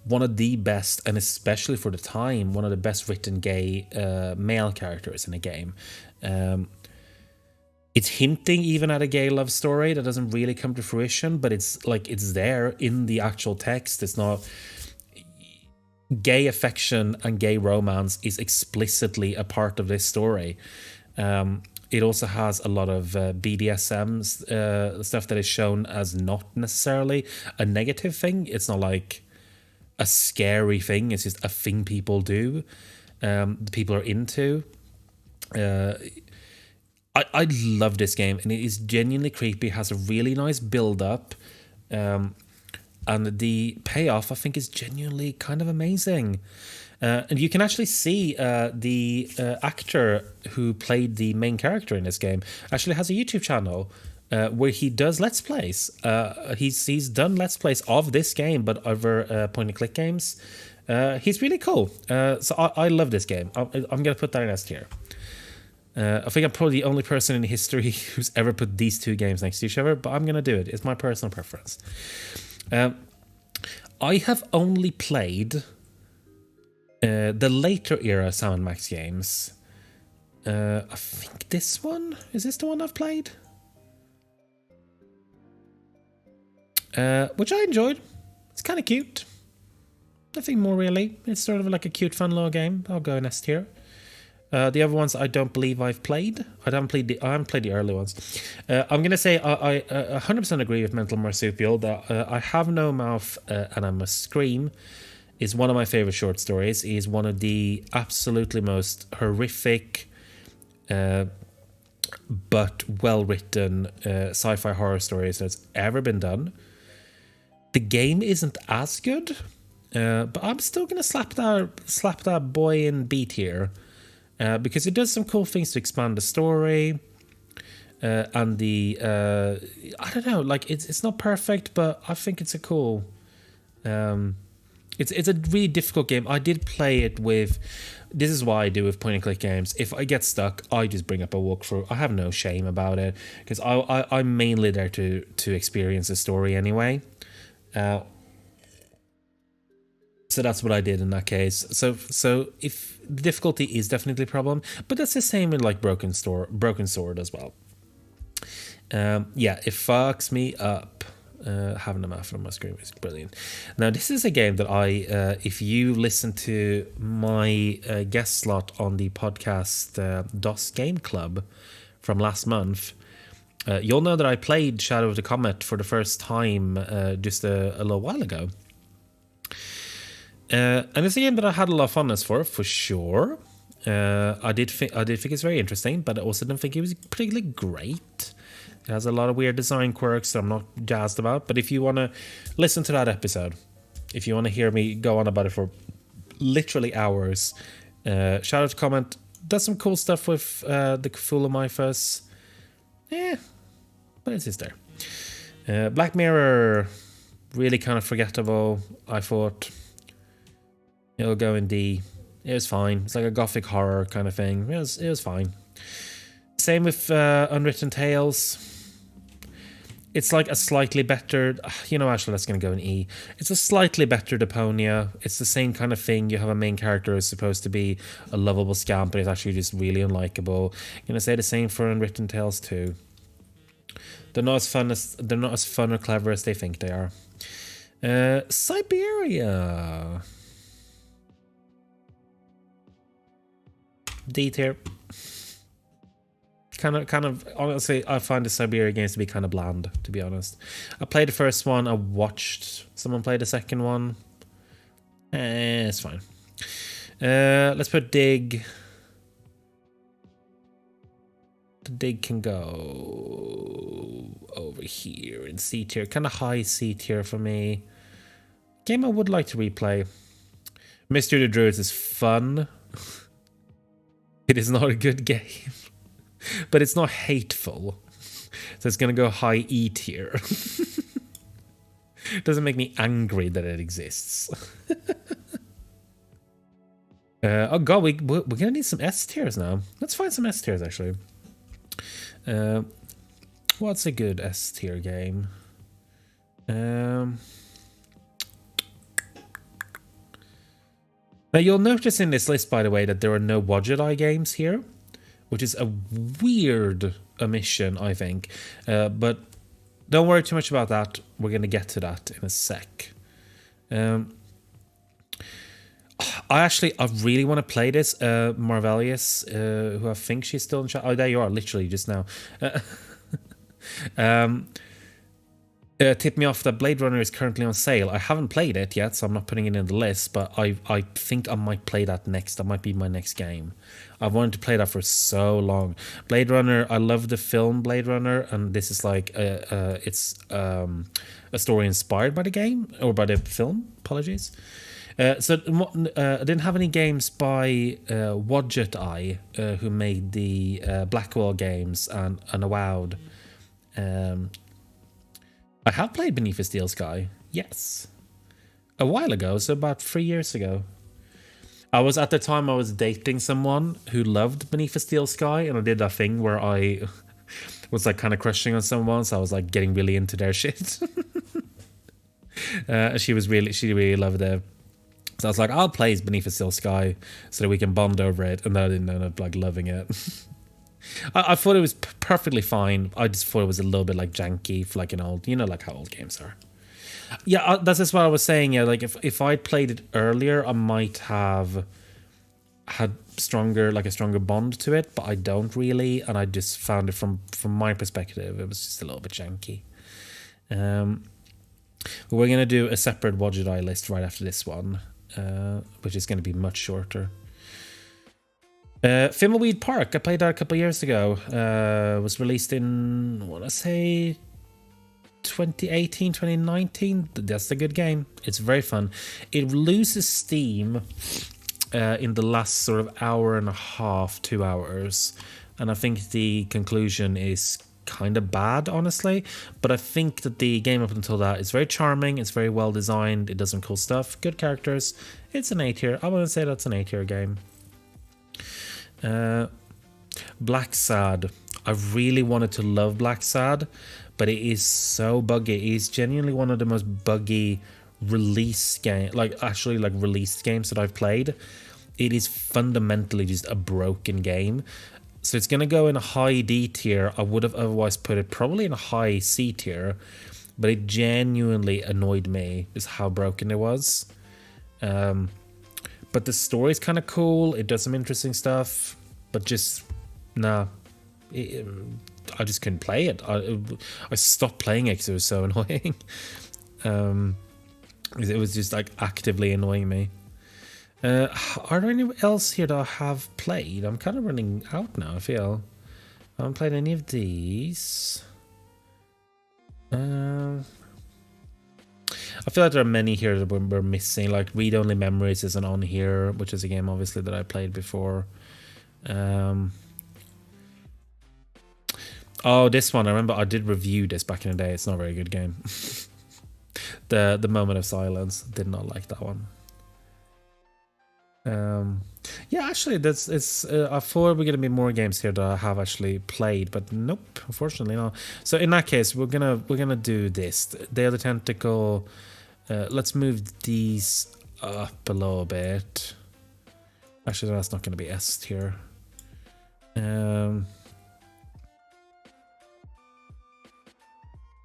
Speaker 1: one of the best, and especially for the time, one of the best written gay male characters in the game. It's hinting even at a gay love story that doesn't really come to fruition, but it's there in the actual text. It's not. Gay affection and gay romance is explicitly a part of this story. It also has a lot of BDSM stuff that is shown as not necessarily a negative thing. It's not like a scary thing. It's just a thing people do. People are into. I love this game, and it is genuinely creepy. It has a really nice build-up. And the payoff, I think, is genuinely kind of amazing. And you can actually see the actor who played the main character in this game actually has a YouTube channel where he does Let's Plays. He's done Let's Plays of this game, but over point-and-click games. He's really cool. So I love this game. I'm going to put that in S tier. I think I'm probably the only person in history who's ever put these two games next to each other, but I'm going to do it. It's my personal preference. I have only played the later era Sam & Max games. I think this one, is this the one I've played? Which I enjoyed. It's kind of cute. Nothing more really. It's sort of like a cute, fun little game. I'll go in S tier. The other ones I don't believe I've played. I haven't played the early ones. I'm gonna say I 100% agree with Mental Marsupial that I Have No Mouth and I Must Scream is one of my favorite short stories. Is one of the absolutely most horrific, but well written sci-fi horror stories that's ever been done. The game isn't as good, but I'm still gonna slap that boy in B tier. Because it does some cool things to expand the story, and the I don't know, like it's not perfect, but I think it's a cool. It's a really difficult game. I did play it with. This is why I do with point and click games. If I get stuck, I just bring up a walkthrough. I have no shame about it because I'm mainly there to experience the story anyway. So that's what I did in that case. So if the difficulty is definitely a problem, but that's the same with like Broken Sword as well. Yeah, it fucks me up. having them after on my screen is brilliant. Now, this is a game that if you listen to my guest slot on the podcast DOS Game Club from last month, you'll know that I played Shadow of the Comet for the first time just a little while ago. And it's a game that I had a lot of funness for sure. I did think it's very interesting, but I also didn't think it was particularly great. It has a lot of weird design quirks that I'm not jazzed about. But if you want to listen to that episode, if you want to hear me go on about it for literally hours, Shadow of the Comet does some cool stuff with the Cthulhu Mythos. Yeah, but it's just there. Black Mirror, really kind of forgettable, I thought. It'll go in D. It was fine. It's like a gothic horror kind of thing. It was fine. Same with Unwritten Tales. It's like a slightly better... actually, that's going to go in E. It's a slightly better Deponia. It's the same kind of thing. You have a main character who's supposed to be a lovable scamp, but it's actually just really unlikable. I'm going to say the same for Unwritten Tales too. They're not as fun or clever as they think they are. Siberia... D tier. Kind of. Honestly, I find the Siberia games to be kind of bland, to be honest. I played the first one. I watched someone play the second one. It's fine. Let's put Dig. The Dig can go over here in C tier. Kind of high C tier for me. Game I would like to replay. Mystery of the Druids is fun. It is not a good game, but it's not hateful. So it's going to go high E tier. It doesn't make me angry that it exists. Oh god, we're going to need some S tiers now. Let's find some S tiers, actually. What's a good S tier game? Now, you'll notice in this list, by the way, that there are no Wadjet games here, which is a weird omission, I think. But don't worry too much about that. We're going to get to that in a sec. I really want to play this. Marvellius, who I think she's still in chat. Oh, there you are, literally just now. Tipped me off that Blade Runner is currently on sale. I haven't played it yet, so I'm not putting it in the list, but I think I might play that next. That might be my next game. I've wanted to play that for so long. Blade Runner, I love the film Blade Runner, and this is like it's a story inspired by the game, or by the film, apologies. So I didn't have any games by Wadjet Eye, who made the Blackwell games and Avowed. I have played Beneath a Steel Sky, yes. A while ago, so about 3 years ago. At the time I was dating someone who loved Beneath a Steel Sky, and I did that thing where I was like kind of crushing on someone, so I was like getting really into their shit. She really loved it. So I was like, I'll play Beneath a Steel Sky so that we can bond over it, and then I didn't end up like loving it. I thought it was perfectly fine. I just thought it was a little bit like janky for like an old, like how old games are. Yeah, that's just what I was saying. Yeah, like if I'd played it earlier, I might have had a stronger bond to it, but I don't really, and I just found it from my perspective, it was just a little bit janky. We're gonna do a separate Wadjet Eye list right after this one, which is going to be much shorter. Thimbleweed Park, I played that a couple of years ago. Was released in, I want to say, 2018, 2019. That's a good game. It's very fun. It loses steam in the last sort of hour and a half, 2 hours. And I think the conclusion is kind of bad, honestly. But I think that the game up until that is very charming. It's very well designed. It does some cool stuff. Good characters. It's an A tier. I want to say that's an A tier game. Black Sad. I really wanted to love Black Sad, but it is so buggy. It is genuinely one of the most buggy released games that I've played. It is fundamentally just a broken game. So it's going to go in a high D tier. I would have otherwise put it probably in a high C tier, but it genuinely annoyed me is how broken it was. But the story's kind of cool. It does some interesting stuff, but just nah. I just couldn't play it. I stopped playing it because it was so annoying. It was just like actively annoying me. Are there any else here that I have played? I'm kind of running out now, I feel. I haven't played any of these. I feel like there are many here that we're missing. Like Read Only Memories isn't on here, which is a game obviously that I played before. Oh, this one. I remember I did review this back in the day. It's not a very good game. The Moment of Silence. Did not like that one. Yeah, actually, I thought we're gonna be more games here that I have actually played, but nope, unfortunately not. So in that case, we're gonna do this. Day of the Tentacle. Let's move these up a little bit. Actually, that's not gonna be S tier.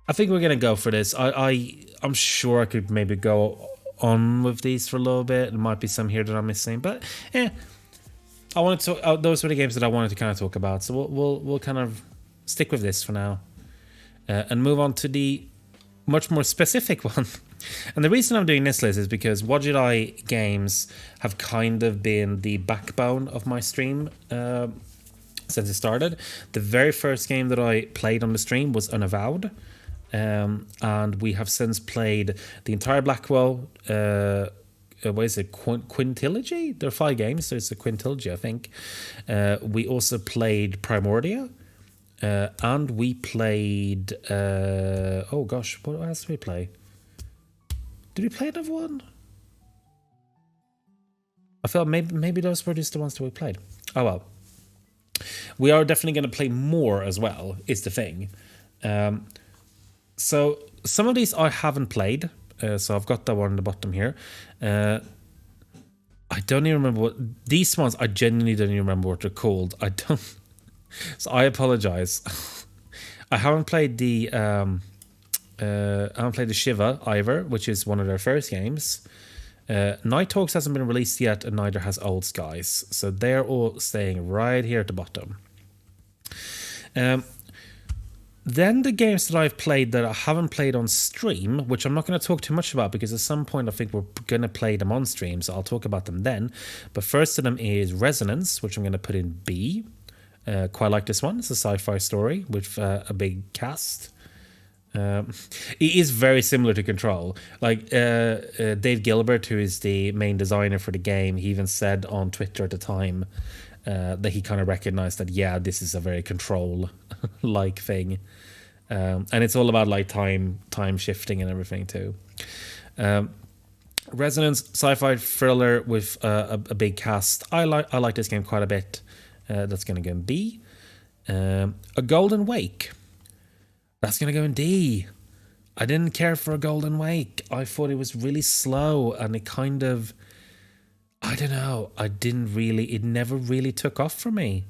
Speaker 1: I think we're gonna go for this. I'm sure I could maybe go on with these for a little bit. There might be some here that I'm missing, but I wanted to. Those were the games that I wanted to kind of talk about. So we'll kind of stick with this for now, and move on to the much more specific one. And the reason I'm doing this list is because What Did I games have kind of been the backbone of my stream since it started. The very first game that I played on the stream was Unavowed. And we have since played the entire Blackwell, what is it, quintilogy? There are 5 games, so it's a quintilogy, I think. We also played Primordia, and we played, oh gosh, what else did we play? Did we play another one? I felt maybe those were just the ones that we played. Oh well. We are definitely going to play more as well, is the thing. So some of these I haven't played, so I've got that one on the bottom here. I don't even remember what these ones. I genuinely don't even remember what they're called. I don't. So I apologize. I haven't played the Shiva either, which is one of their first games. Nighthawks hasn't been released yet, and neither has Old Skies. So they're all staying right here at the bottom. Then the games that I've played that I haven't played on stream, which I'm not going to talk too much about because at some point I think we're going to play them on stream, so I'll talk about them then. But first of them is Resonance, which I'm going to put in B. Quite like this one. It's a sci-fi story with a big cast. It is very similar to Control. Like Dave Gilbert, who is the main designer for the game, he even said on Twitter at the time that he kind of recognized that, yeah, this is a very Control-like thing. And it's all about like time shifting and everything too. Resonance, sci-fi thriller with a big cast. I like this game quite a bit. That's going to go in B. A Golden Wake. That's going to go in D. I didn't care for A Golden Wake. I thought it was really slow and it kind of, I don't know, it never really took off for me.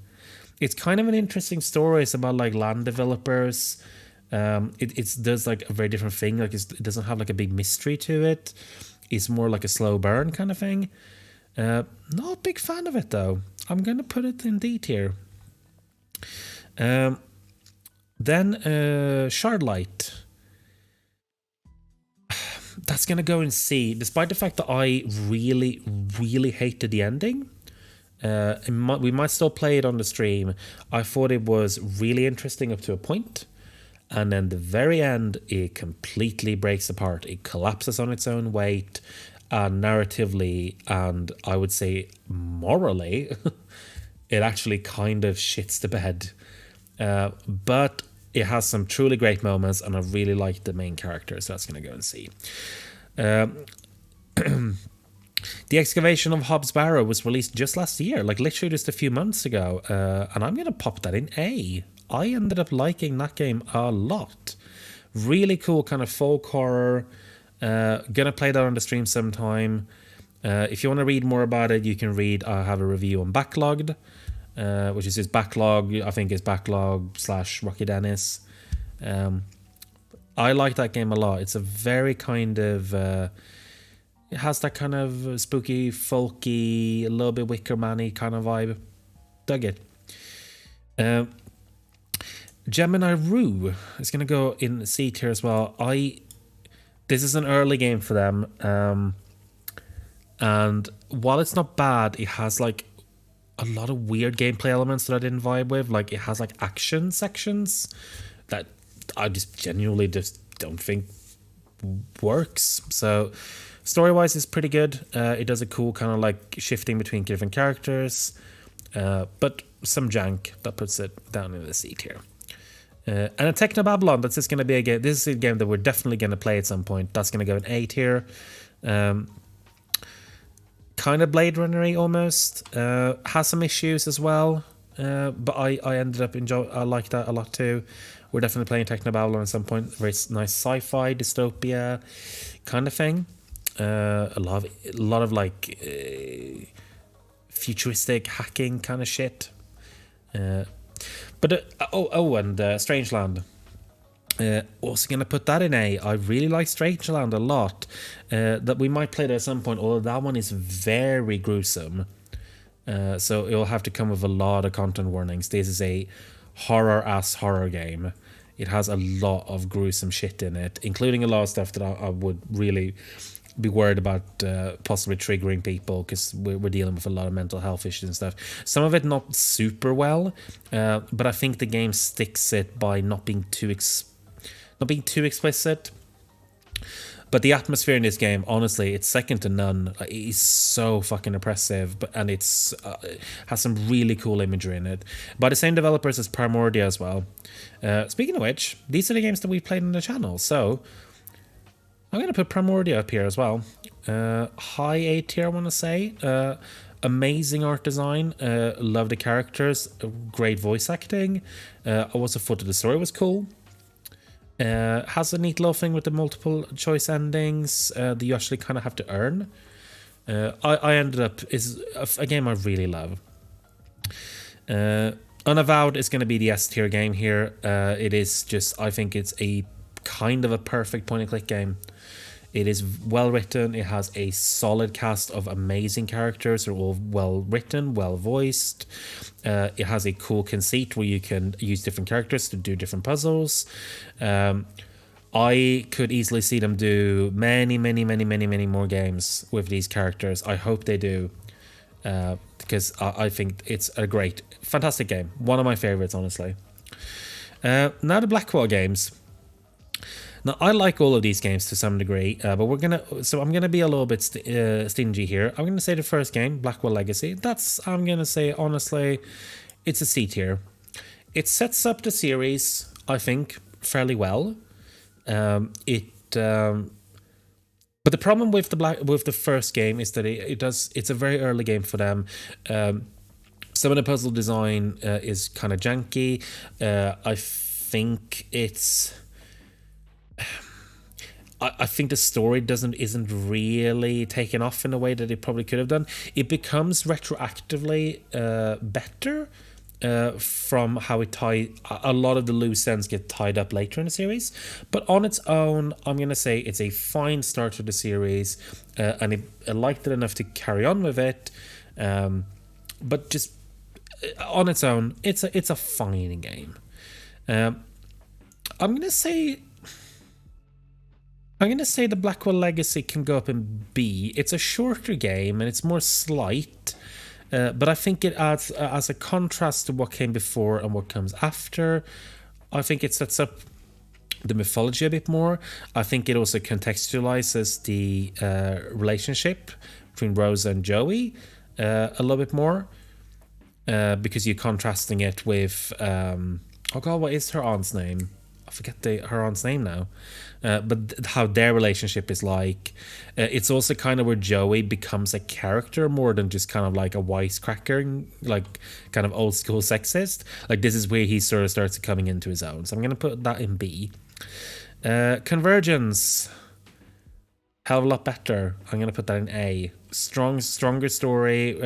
Speaker 1: It's kind of an interesting story. It's about like land developers. It does like a very different thing. Like it doesn't have like a big mystery to it. It's more like a slow burn kind of thing. Not a big fan of it though. I'm going to put it in D tier. Then Shardlight. That's going to go in C, despite the fact that I really, really hated the ending. We might still play it on the stream. I thought it was really interesting up to a point, and then the very end, it completely breaks apart. It collapses on its own weight, and narratively, and I would say morally, it actually kind of shits the bed. But it has some truly great moments, and I really like the main character, so that's going to go and see. The Excavation of Hobbs Barrow was released just last year, like literally just a few months ago, and I'm going to pop that in A. I ended up liking that game a lot. Really cool kind of folk horror. Gonna play that on the stream sometime. If you want to read more about it, you can read, I have a review on Backlogged, which is his backlog, I think is backlog / Rocky Dennis. I like that game a lot. It's a very kind of it has that kind of spooky, folky, a little bit Wicker Man-y kind of vibe. Dug it. Gemini Rue is going to go in C tier as well. This is an early game for them, and while it's not bad, it has like a lot of weird gameplay elements that I didn't vibe with. Like it has like action sections that I just genuinely just don't think works. So story-wise, it's pretty good. It does a cool kind of like shifting between different characters, but some jank that puts it down in the C tier. And a Technobabylon, that's just going to be a game. This is a game that we're definitely going to play at some point. That's going to go in A tier. Kind of Blade Runner-y almost. Has some issues as well. But I ended up enjoying. I like that a lot too. We're definitely playing Technobabylon at some point. Very nice sci-fi dystopia kind of thing. A lot of like futuristic hacking kind of shit. And Strangeland. Also going to put that in A. I really like Strangeland a lot. That we might play it at some point, although that one is very gruesome. So it'll have to come with a lot of content warnings. This is a horror game. It has a lot of gruesome shit in it, including a lot of stuff that I would really be worried about possibly triggering people, because we're dealing with a lot of mental health issues and stuff. Some of it not super well, but I think the game sticks it by not being too explicit. But the atmosphere in this game, honestly, it's second to none. It is so fucking oppressive, and it's has some really cool imagery in it. By the same developers as Primordia as well. Speaking of which, these are the games that we've played on the channel, so I'm going to put Primordia up here as well. High A tier, I want to say. Amazing art design. Love the characters. Great voice acting. I also thought that the story was cool. Has a neat little thing with the multiple choice endings that you actually kind of have to earn. I ended up... is a game I really love. Unavowed is going to be the S tier game here. It is just... I think it's a kind of a perfect point-and-click game. It is well written. It has a solid cast of amazing characters. They're all well written, well voiced. It has a cool conceit where you can use different characters to do different puzzles. I could easily see them do many more games with these characters. I hope they do, because I think it's a fantastic game. One of my favorites, honestly. Now the Blackwell games. Now, I like all of these games to some degree, but I'm gonna be a little bit stingy here. I'm gonna say the first game, Blackwell Legacy. I'm gonna say, honestly, it's a C tier. It sets up the series, I think, fairly well. But the problem with the first game is that it's a very early game for them. Some of the puzzle design is kind of janky. I think it's... I think the story isn't really taken off in a way that it probably could have done. It becomes retroactively better from how a lot of the loose ends get tied up later in the series. But on its own, I'm going to say it's a fine start to the series, and I liked it enough to carry on with it. But just on its own, it's a fine game. I'm going to say the Blackwell Legacy can go up in B. It's a shorter game and it's more slight, but I think it adds as a contrast to what came before and what comes after. I think it sets up the mythology a bit more. I think it also contextualizes the relationship between Rosa and Joey a little bit more, because you're contrasting it with oh god, what is her aunt's name? I forget her aunt's name now. But how their relationship is like. It's also kind of where Joey becomes a character more than just kind of like a wisecracker, like kind of old school sexist. Like this is where he sort of starts coming into his own. So I'm going to put that in B. Convergence. Hell of a lot better. I'm going to put that in A. Stronger story.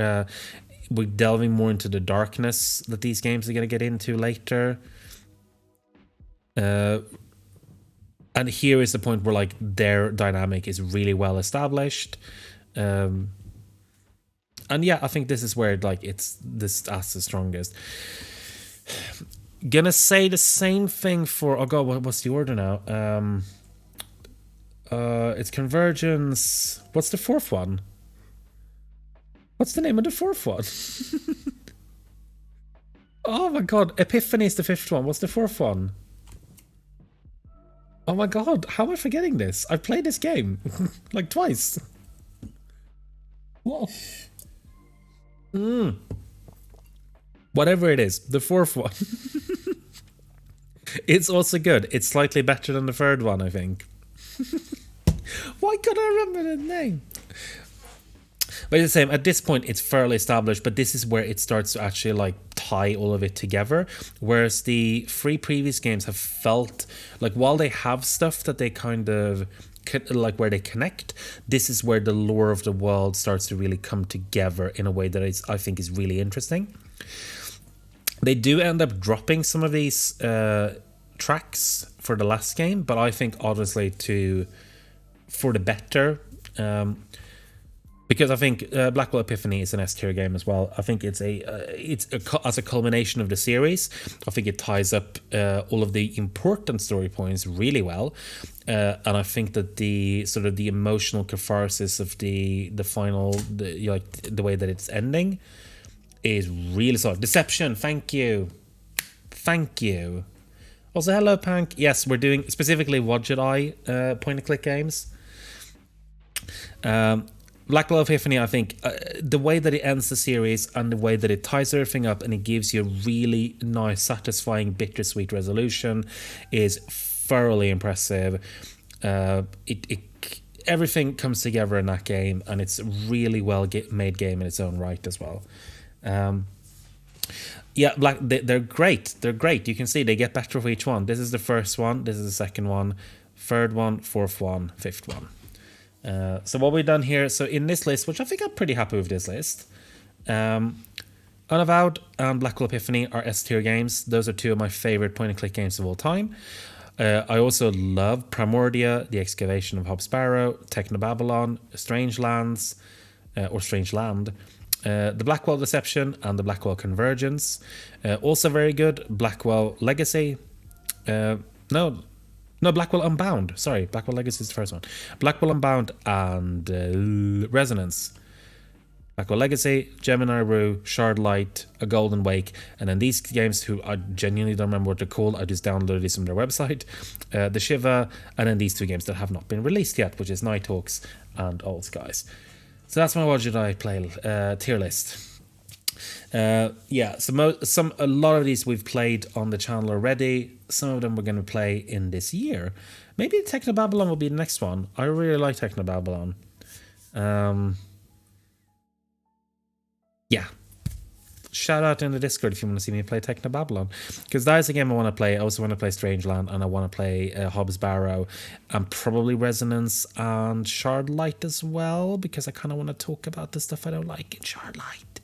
Speaker 1: We're delving more into the darkness that these games are going to get into later. And and here is the point where like their dynamic is really well established. And yeah, I think this is where like it's that's the strongest. Gonna say the same thing for, oh god, what's the order now? It's Convergence. What's the fourth one? What's the name of the fourth one? Oh my god, Epiphany is the fifth one. What's the fourth one? Oh my god, how am I forgetting this? I've played this game like twice. Whoa. Whatever it is, the fourth one. It's also good. It's slightly better than the third one, I think. Why can't I remember the name? But it's the same, at this point it's fairly established, but this is where it starts to actually like tie all of it together. Whereas the 3 previous games have felt like, while they have stuff that they kind of like where they connect, this is where the lore of the world starts to really come together in a way that I think is really interesting. They do end up dropping some of these tracks for the last game, but I think honestly for the better. Because I think Blackwell Epiphany is an S-tier game as well. I think it's as a culmination of the series. I think it ties up all of the important story points really well, and I think that the sort of the emotional catharsis of the final, the way that it's ending, is really solid. Deception, thank you. Also, hello, Pank. Yes, we're doing specifically What Jedi point-and-click games. Blackwell Epiphany, I think, the way that it ends the series and the way that it ties everything up and it gives you a really nice, satisfying, bittersweet resolution is thoroughly impressive. Everything comes together in that game, and it's a really well made game in its own right as well. Yeah, they're great. They're great. You can see they get better for each one. This is the first one. This is the second one. Third one. Fourth one. Fifth one. So what we've done here, so in this list, which I think I'm pretty happy with this list, Unavowed and Blackwell Epiphany are S-tier games. Those are 2 of my favorite point-and-click games of all time. I also love Primordia, The Excavation of Hob Sparrow, Technobabylon, Strange Land, the Blackwell Deception, and the Blackwell Convergence. Also very good, Blackwell Legacy. No, Blackwell Unbound. Sorry, Blackwell Legacy is the first one. Blackwell Unbound and Resonance. Blackwell Legacy, Gemini Rue, Shardlight, A Golden Wake, and then these games who I genuinely don't remember what they're called. I just downloaded these from their website. The Shiva, and then these 2 games that have not been released yet, which is Nighthawks and Old Skies. So that's my What Jedi play tier list. Yeah, so a lot of these we've played on the channel already. Some of them we're going to play in this year. Maybe Technobabylon will be the next one. I really like Technobabylon. Yeah. Shout out in the Discord if you want to see me play Technobabylon, because that is a game I want to play. I also want to play Strangeland, and I want to play Hobbs Barrow, and probably Resonance and Shardlight as well, because I kind of want to talk about the stuff I don't like in Shardlight,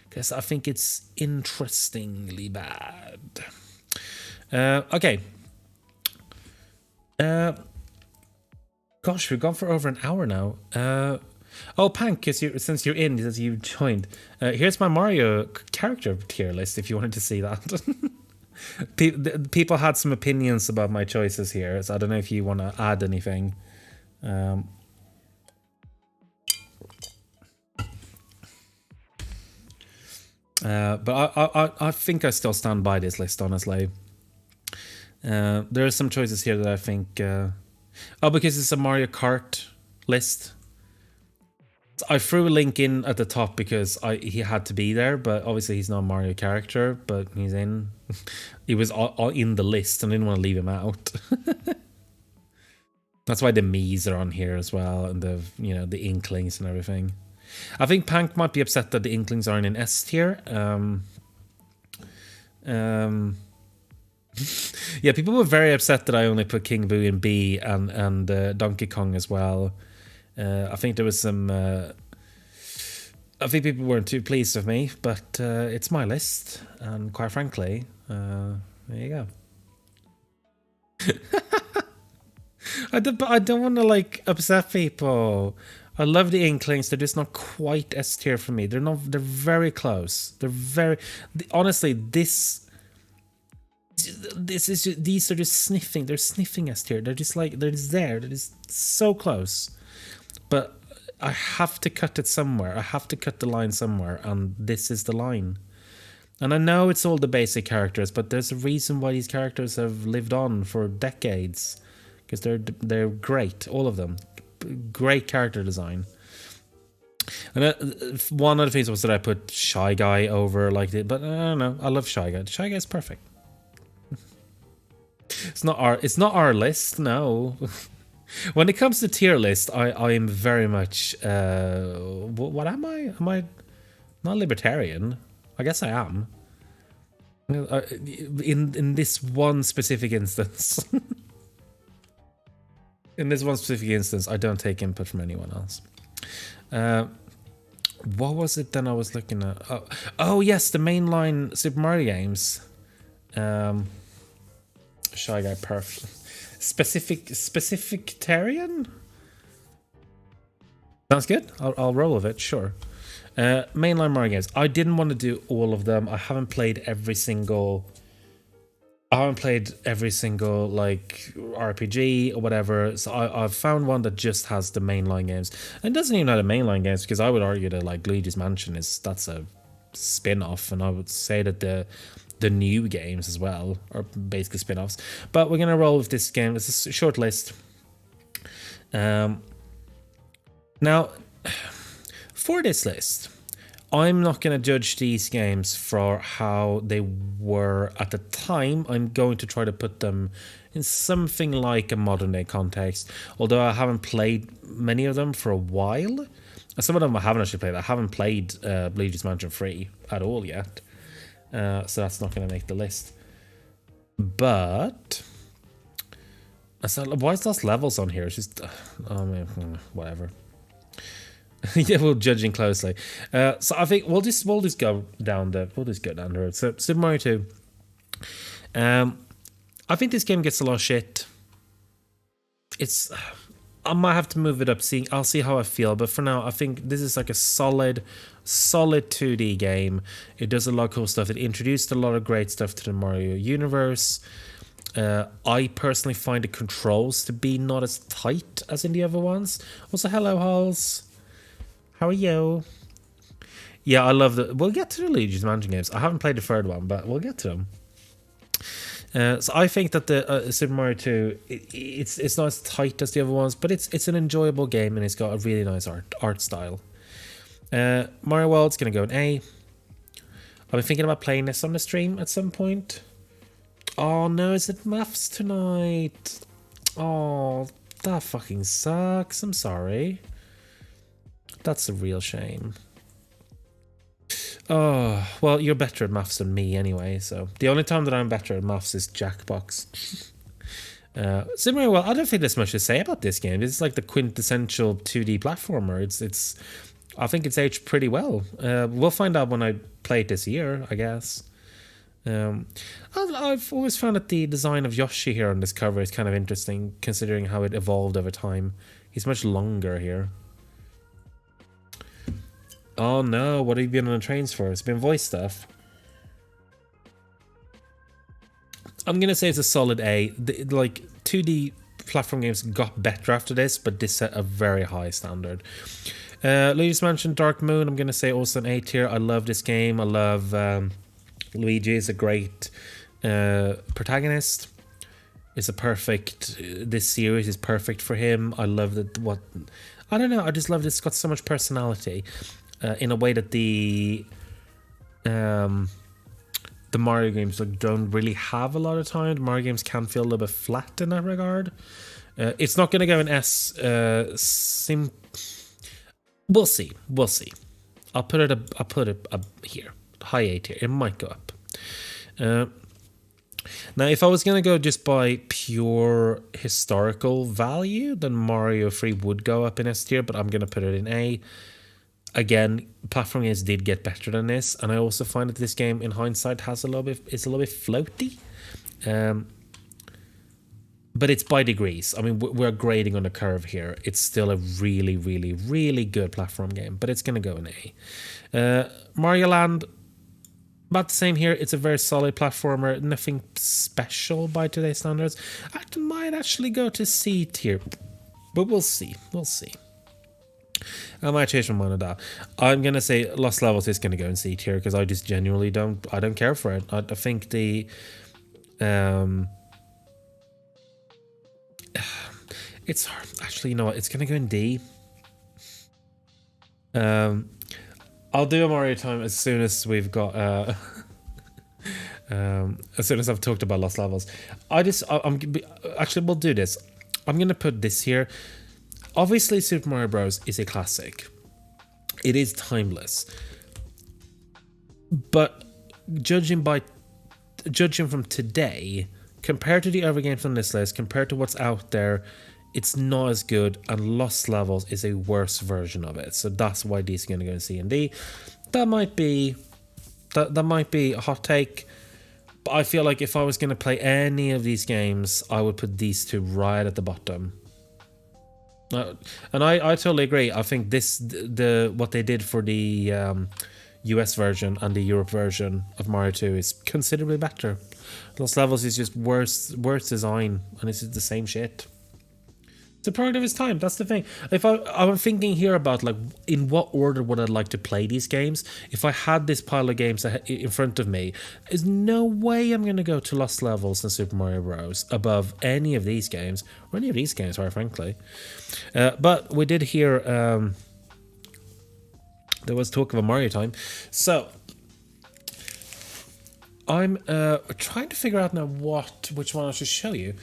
Speaker 1: because I think it's interestingly bad. Okay. Gosh, we've gone for over an hour now. Oh, Pank, since you're in, as you joined, here's my Mario character tier list if you wanted to see that. People had some opinions about my choices here, so I don't know if you want to add anything. But I think I still stand by this list, honestly. There are some choices here that I think... because it's a Mario Kart list. I threw a link in at the top because he had to be there, but obviously he's not a Mario character, but he's in. He was all in the list, and I didn't want to leave him out. That's why the Miis are on here as well, and the Inklings and everything. I think Pank might be upset that the Inklings aren't in S tier. Yeah, people were very upset that I only put King Boo in B and Donkey Kong as well. I think there was some... I think people weren't too pleased with me, but it's my list, and quite frankly, there you go. I don't want to like upset people. I love the Inklings. They're just not quite S tier for me. They're not. They're very close. They're very. Honestly, this is these are just sniffing. They're sniffing S tier. They're just like they're just there. They're just so close. But I have to cut it somewhere. I have to cut the line somewhere, and this is the line. And I know it's all the basic characters, but there's a reason why these characters have lived on for decades, because they're great, all of them. Great character design. And one of the things was that I put Shy Guy over like it, but I don't know. I love Shy Guy. Shy Guy is perfect. It's not our list, no. When it comes to tier list, I am very much what am I? Am I not libertarian? I guess I am. In this one specific instance. In this one specific instance, I don't take input from anyone else. What was it then I was looking at? Oh yes, the mainline Super Mario games. Shy Guy Perf. Specifictarian? Sounds good. I'll roll with it, sure. Mainline Mario games. I didn't want to do all of them. I haven't played every single like RPG or whatever. So I've found one that just has the mainline games. And it doesn't even have the mainline games, because I would argue that like Luigi's Mansion that's a spin-off, and I would say that the new games as well are basically spin-offs. But we're gonna roll with this game. It's a short list. Now, for this list, I'm not going to judge these games for how they were at the time. I'm going to try to put them in something like a modern day context, although I haven't played many of them for a while. Some of them I haven't actually played. I haven't played Luigi's Mansion 3 at all yet, so that's not going to make the list. But why is those levels on here? It's just whatever. Yeah, we're judging closely. So I think we'll just go down the road. So Super Mario 2. I think this game gets a lot of shit. I might have to move it up. I'll see how I feel. But for now, I think this is like a solid 2D game. It does a lot of cool stuff. It introduced a lot of great stuff to the Mario universe. I personally find the controls to be not as tight as in the other ones. Also, hello, Halls. How are you? Yeah, I love the. We'll get to the Luigi's Mansion games. I haven't played the third one, but we'll get to them. So I think that the Super Mario 2, it's not as tight as the other ones, but it's an enjoyable game, and it's got a really nice art style. Mario World's gonna go an A. I've been thinking about playing this on the stream at some point. Oh no, is it maths tonight? Oh, that fucking sucks. I'm sorry. That's a real shame. Oh, well, you're better at maths than me anyway, so the only time that I'm better at maths is Jackbox. Super Mario World, I don't think there's much to say about this game. It's like the quintessential 2D platformer. It's I think it's aged pretty well. We'll find out when I play it this year, I guess. I've always found that the design of Yoshi here on this cover is kind of interesting, considering how it evolved over time. He's much longer here. Oh no, what have you been on the trains for? It's been voice stuff. I'm going to say it's a solid A. Like, 2D platform games got better after this, but this set a very high standard. Luigi's Mansion Dark Moon, I'm going to say also an A tier. I love this game. I love Luigi is a great protagonist. It's a perfect... this series is perfect for him. I love that... I don't know, I just love this. It's got so much personality. In a way that the Mario games don't really have a lot of time. The Mario games can feel a little bit flat in that regard. It's not going to go in S. We'll see. I'll put it up here, high A tier. It might go up. Now, if I was going to go just by pure historical value, then Mario 3 would go up in S tier, but I'm going to put it in A. Again, platform games did get better than this, and I also find that this game, in hindsight, it's a little bit floaty. but it's by degrees. I mean, we're grading on a curve here. It's still a really, really, really good platform game, but it's going to go in A. Mario Land, about the same here. It's a very solid platformer. Nothing special by today's standards. I might actually go to C tier, but we'll see. We'll see. I might change my mind on that. I'm gonna say Lost Levels is gonna go in C tier because I just genuinely don't care for it. I think the it's hard. Actually, you know what? It's gonna go in D. I'll do a Mario time as soon as we've got as soon as I've talked about Lost Levels. I'm actually, we'll do this. I'm gonna put this here. Obviously, Super Mario Bros. Is a classic. It is timeless. But judging from today, compared to the other games on this list, compared to what's out there, it's not as good, and Lost Levels is a worse version of it. So that's why these are going to go in C and D. That might be a hot take, but I feel like if I was going to play any of these games, I would put these two right at the bottom. And I totally agree. I think what they did for the US version and the Europe version of Mario 2 is considerably better. Lost Levels is just worse design, and it's just the same shit. It's a product of its time. That's the thing. If I'm thinking here about like in what order would I like to play these games. If I had this pile of games in front of me, there's no way I'm going to go to Lost Levels and Super Mario Bros. Above any of these games, or any of these games, quite frankly. But we did hear there was talk of a Mario time, so I'm trying to figure out now which one I should show you.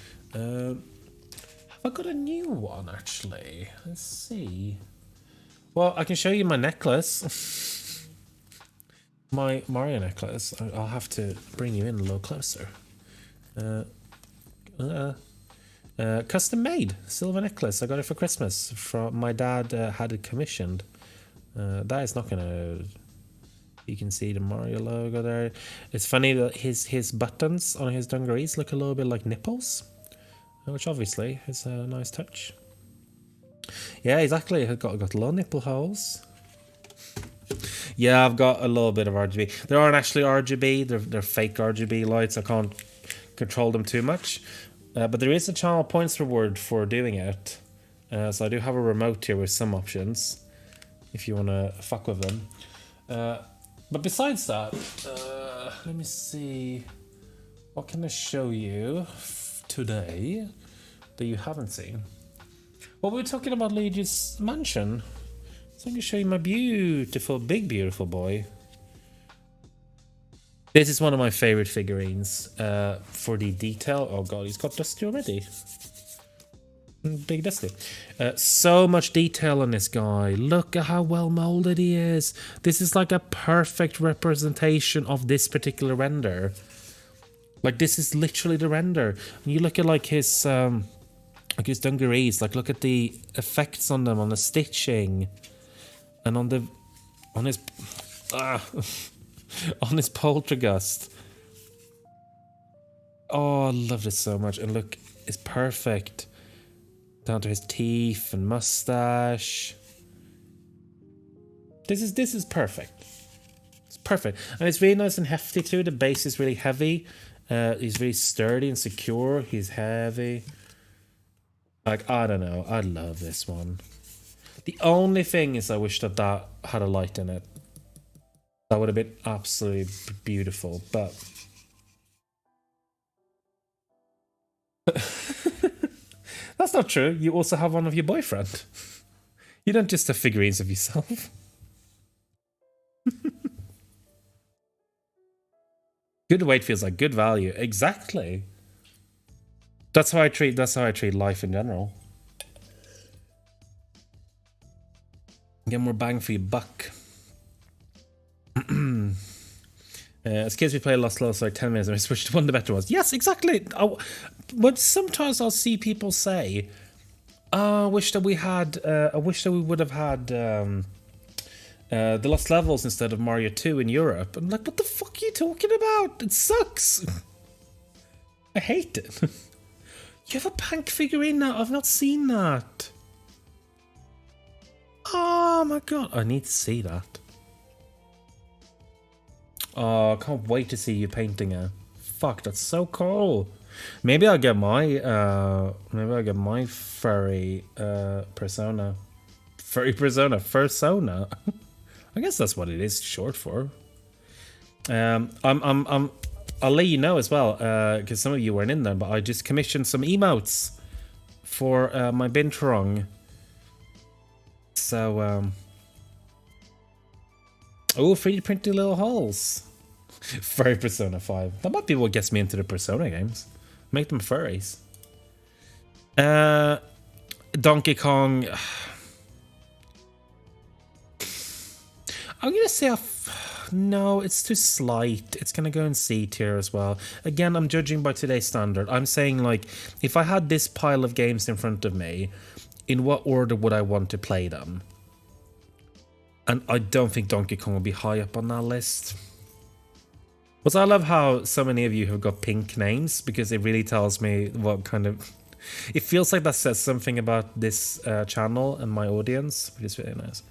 Speaker 1: I got a new one actually. Let's see. Well, I can show you my necklace. My Mario necklace. I'll have to bring you in a little closer. Custom made silver necklace. I got it for Christmas. From my dad had it commissioned. That is not gonna. You can see the Mario logo there. It's funny that his buttons on his dungarees look a little bit like nipples. Which obviously is a nice touch. Yeah, exactly. I've got little nipple holes. Yeah, I've got a little bit of RGB. They aren't actually RGB. They're fake RGB lights. I can't control them too much. But there is a channel points reward for doing it. So I do have a remote here with some options, if you want to fuck with them. But besides that, let me see. What can I show you today that you haven't seen? Well, we were talking about Luigi's Mansion, so I can show you my beautiful boy. This is one of my favorite figurines for the detail. Oh god, he's got dusty already. Big dusty. So much detail on this guy. Look at how well molded he is. This is like a perfect representation of this particular render. Like, this is literally the render. When you look at like his dungarees, like look at the effects on them, on the stitching, and on his on his poltergust. Oh, I love this so much. And look, it's perfect. Down to his teeth and mustache. This is perfect. It's perfect. And it's really nice and hefty too. The base is really heavy. He's really sturdy and secure. He's heavy. Like, I don't know. I love this one. The only thing is I wish that had a light in it. That would have been absolutely beautiful. But that's not true. You also have one of your boyfriend. You don't just have figurines of yourself. Good weight feels like good value. Exactly. That's how I treat life in general. Get more bang for your buck. As kids, we play Lost Levels for like 10 minutes and we switched to one of the better ones. Yes, exactly. But sometimes I'll see people say, I wish that we would have had the Lost Levels instead of Mario 2 in Europe. I'm like, what the fuck are you talking about? It sucks. I hate it. You have a Pank figurine now? I've not seen that. Oh my god, I need to see that. Oh, I can't wait to see you painting it. Fuck, that's so cool. Maybe I'll get my furry persona. Furry persona, fursona. I guess that's what it is short for. I'll let you know as well, because some of you weren't in there, but I just commissioned some emotes for my Binturong. So, oh, 3D printed little holes. Furry Persona 5. That might be what gets me into the Persona games. Make them furries. Donkey Kong. I'm gonna say no, it's too slight. It's gonna go in C tier as well. Again, I'm judging by today's standard. I'm saying, like, if I had this pile of games in front of me, in what order would I want to play them? And I don't think Donkey Kong will be high up on that list. But I love how so many of you have got pink names, because it really tells me what kind of... It feels like that says something about this channel and my audience, which is really nice.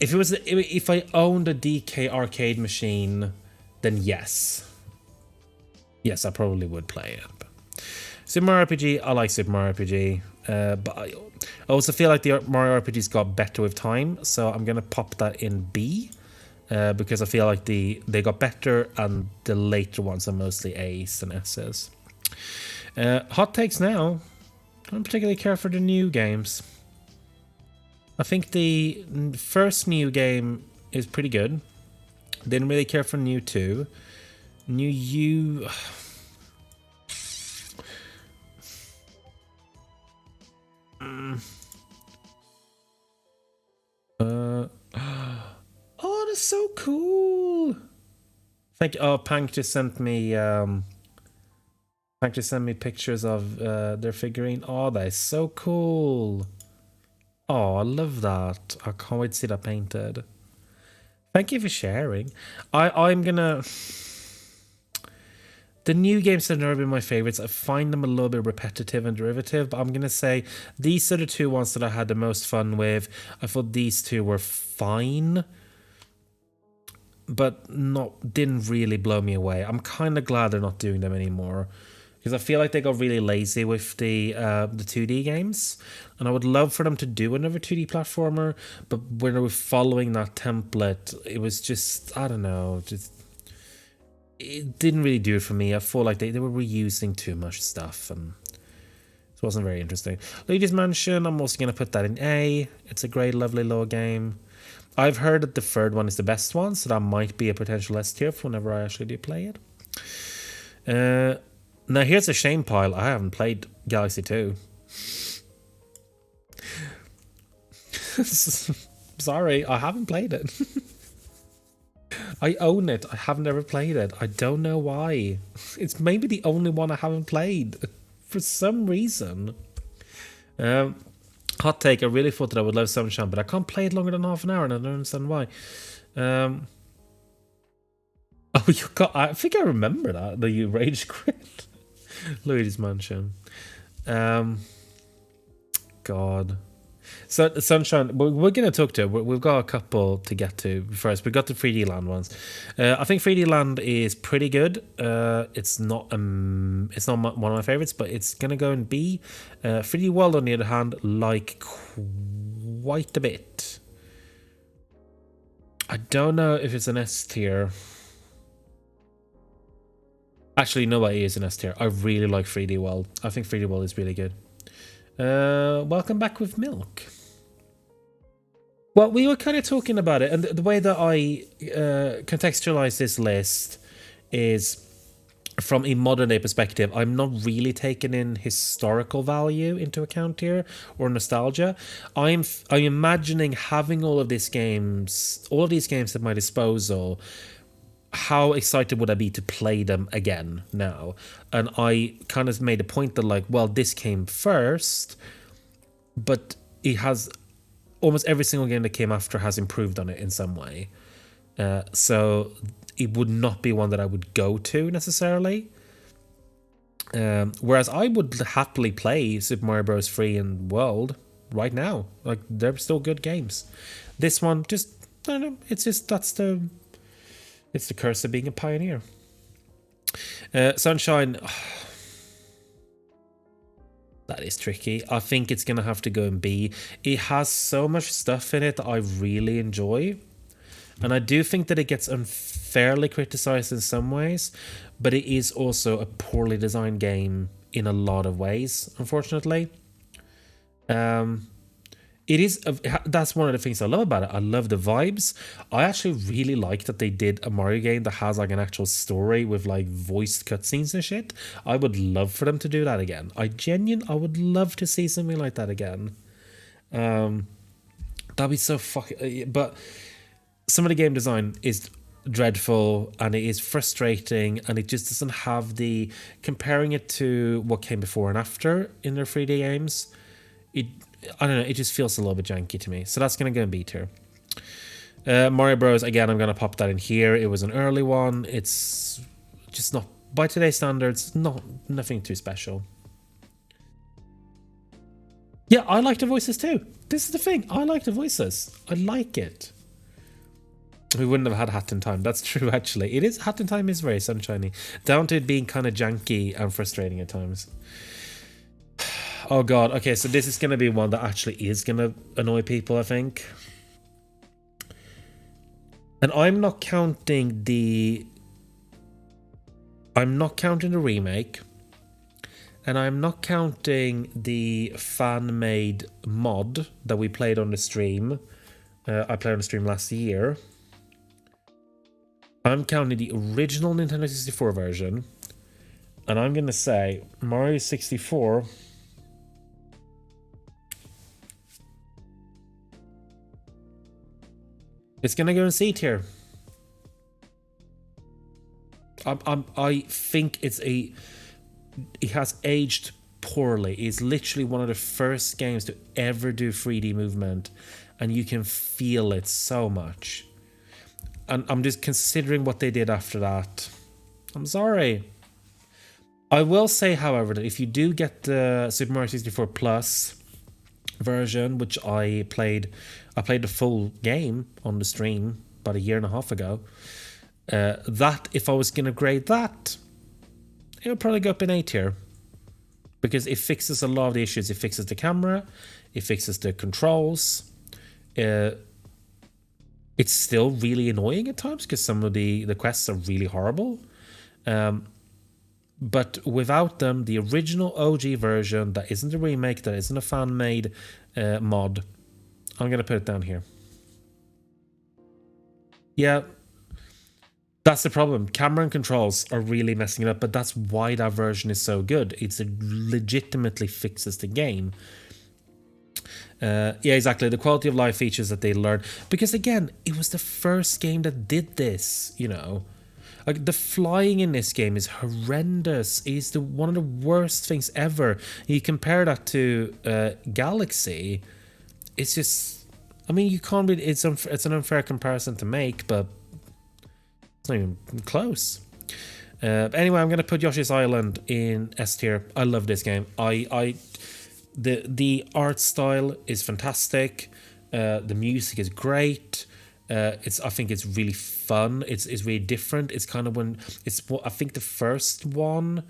Speaker 1: If I owned a DK arcade machine, then yes. Yes, I probably would play it. Super Mario RPG, I like Super Mario RPG. But I also feel like the Mario RPGs got better with time, so I'm going to pop that in B. Because I feel like they got better, and the later ones are mostly A's and S's. Hot takes now. I don't particularly care for the new games. I think the first new game is pretty good. Didn't really care for new 2. New U... Oh, that's so cool! Pank just sent me pictures of their figurine. Oh, that is so cool. Oh, I love that. I can't wait to see that painted. Thank you for sharing. I'm gonna... The new games have never been my favorites. I find them a little bit repetitive and derivative, but I'm going to say these are the 2 ones that I had the most fun with. I thought these 2 were fine, but didn't really blow me away. I'm kind of glad they're not doing them anymore, because I feel like they got really lazy with the 2D games, and I would love for them to do another 2D platformer, but when they were following that template, it was just, I don't know, it didn't really do it for me. I feel like they were reusing too much stuff, and it wasn't very interesting. Luigi's Mansion, I'm also going to put that in A. It's a great, lovely little game. I've heard that the 3rd one is the best one, so that might be a potential S tier for whenever I actually do play it. Now here's a shame pile. I haven't played Galaxy 2. Sorry, I haven't played it. I own it. I haven't ever played it. I don't know why. It's maybe the only one I haven't played for some reason. Hot take. I really thought that I would love Sunshine, but I can't play it longer than half an hour, and I don't understand why. Oh, you got... I think I remember that. The rage quit. Luigi's Mansion. God. So Sunshine, we're going to talk to. We've got a couple to get to first. We got the 3D Land ones. I think 3D Land is pretty good. It's not one of my favorites, but it's going to go in B. 3D World, on the other hand, like quite a bit. I don't know if it's an S tier. Actually, no, it is an S tier. I really like 3D World. I think 3D World is really good. Welcome back with Milk. Well, we were kind of talking about it, and the way that I contextualize this list is from a modern day perspective. I'm not really taking in historical value into account here, or nostalgia. I'm imagining having all of these games at my disposal. How excited would I be to play them again now? And I kind of made a point that, like, well, this came first, but it has almost every single game that came after has improved on it in some way. So it would not be one that I would go to necessarily. Whereas I would happily play Super Mario Bros. 3 and World right now. Like, they're still good games. This one, just, I don't know, it's just, it's the curse of being a pioneer. Sunshine, that is tricky. I think it's going to have to go in B. It has so much stuff in it that I really enjoy. And I do think that it gets unfairly criticized in some ways, but it is also a poorly designed game in a lot of ways, unfortunately. It is, that's one of the things I love about it. I love the vibes. I actually really like that they did a Mario game that has like an actual story with like voiced cutscenes and shit. I would love for them to do that again. I would love to see something like that again. That'd be so fucking, but some of the game design is dreadful and it is frustrating, and it just doesn't have the, comparing it to what came before and after in their 3D games, I don't know, it just feels a little bit janky to me. So that's going to go in B tier. Mario Bros, again, I'm going to pop that in here. It was an early one. It's just not, by today's standards, nothing too special. Yeah, I like the voices too. This is the thing. I like the voices. I like it. We wouldn't have had Hat in Time. That's true, actually. It is, Hat in Time is very sunshiny, down to it being kind of janky and frustrating at times. Oh god, okay, so this is going to be one that actually is going to annoy people, I think. And I'm not counting the remake. And I'm not counting the fan-made mod that we played on the stream. I played on the stream last year. I'm counting the original Nintendo 64 version. And I'm going to say Mario 64... it's going to go in C tier. I think it has aged poorly. It's literally one of the first games to ever do 3D movement, and you can feel it so much. And I'm just considering what they did after that. I'm sorry. I will say, however, that if you do get the Super Mario 64 Plus version, which I played the full game on the stream about 1.5 years ago. That, if I was going to grade that, it would probably go up in A tier. Because it fixes a lot of the issues. It fixes the camera. It fixes the controls. It's still really annoying at times because some of the quests are really horrible. But without them, the original OG version, that isn't a remake, that isn't a fan-made mod, I'm going to put it down here. Yeah, that's the problem. Camera and controls are really messing it up, but that's why that version is so good. It legitimately fixes the game. Yeah, exactly. The quality of life features that they learned. Because again, it was the first game that did this, you know. Like, the flying in this game is horrendous. It's one of the worst things ever. You compare that to Galaxy, it's just, I mean, you can't really, it's an unfair comparison to make, but it's not even close. Anyway, I'm going to put Yoshi's Island in S tier. I love this game. The art style is fantastic. The music is great. I think it's really fun. It's really different. It's kind of I think the first one,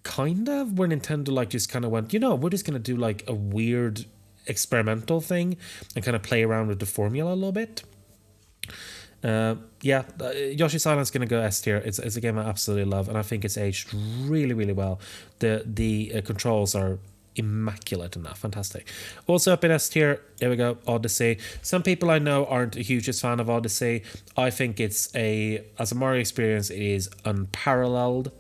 Speaker 1: kind of, where Nintendo like just kind of went, you know, we're just gonna do like a weird experimental thing and kind of play around with the formula a little bit. Yoshi's Island's gonna go S tier. It's a game I absolutely love, and I think it's aged really, really well. The controls are immaculate enough, fantastic. Also up in S tier, here we go, Odyssey. Some people I know aren't a hugest fan of Odyssey. I think as a Mario experience, it is unparalleled.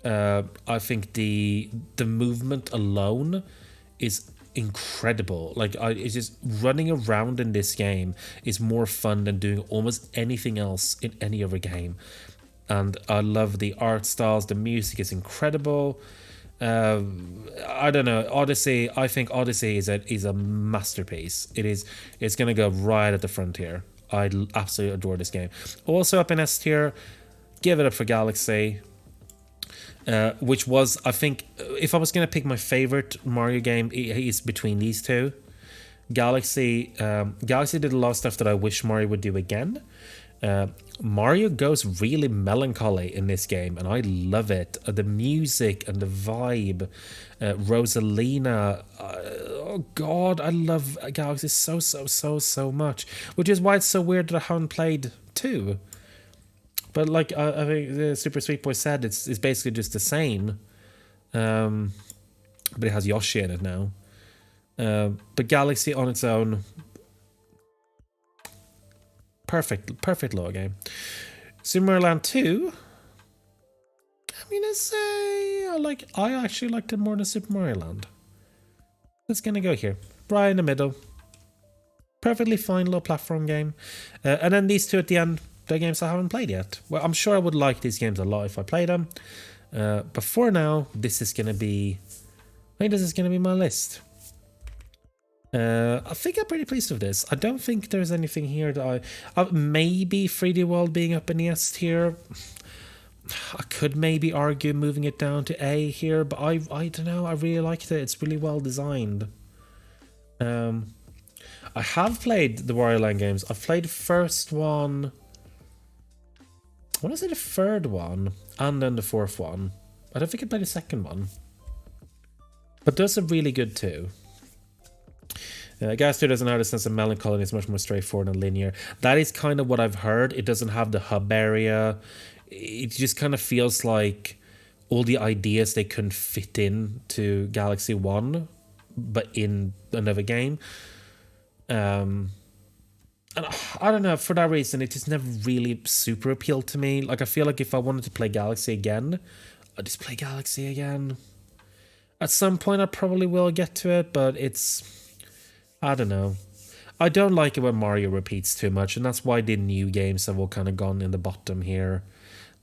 Speaker 1: I think the movement alone is incredible. Like, it's just running around in this game is more fun than doing almost anything else in any other game. And I love the art styles. The music is incredible. I don't know, Odyssey. I think Odyssey is a masterpiece. It's gonna go right at the frontier. I absolutely adore this game. Also up in S tier, give it up for Galaxy. which was, I think, if I was gonna pick my favorite Mario game, it is between these two. Galaxy did a lot of stuff that I wish Mario would do again. Mario goes really melancholy in this game, and I love it. The music and the vibe, Rosalina. Oh God, I love Galaxy so much. Which is why it's so weird that I haven't played 2. But like I think the Super Sweet Boy said, it's basically just the same. But it has Yoshi in it now. But Galaxy on its own, perfect little game. Super Mario Land 2, I'm gonna say I actually liked it more than Super Mario Land. It's gonna go here, right in the middle. Perfectly fine little platform game. And then these two at the end, they're games I haven't played yet. Well, I'm sure I would like these games a lot if I played them. But for now, this is gonna be my list. I think I'm pretty pleased with this. I don't think there's anything here that maybe 3D World being up in the S tier. I could maybe argue moving it down to A here, but I don't know. I really liked it. It's really well designed. I have played the Wario Land games. I've played the first one. I want to say the third one, and then the fourth one. I don't think I played the second one. But those are really good too. Gas 2 doesn't have a sense of melancholy, and it's much more straightforward and linear. That is kind of what I've heard. It doesn't have the hub area. It just kind of feels like all the ideas they couldn't fit in to Galaxy 1, but in another game. And I don't know, for that reason, it just never really super appealed to me. Like, I feel like if I wanted to play Galaxy again, I'd just play Galaxy again. At some point, I probably will get to it, but I don't know. I don't like it when Mario repeats too much, and that's why the new games have all kind of gone in the bottom here.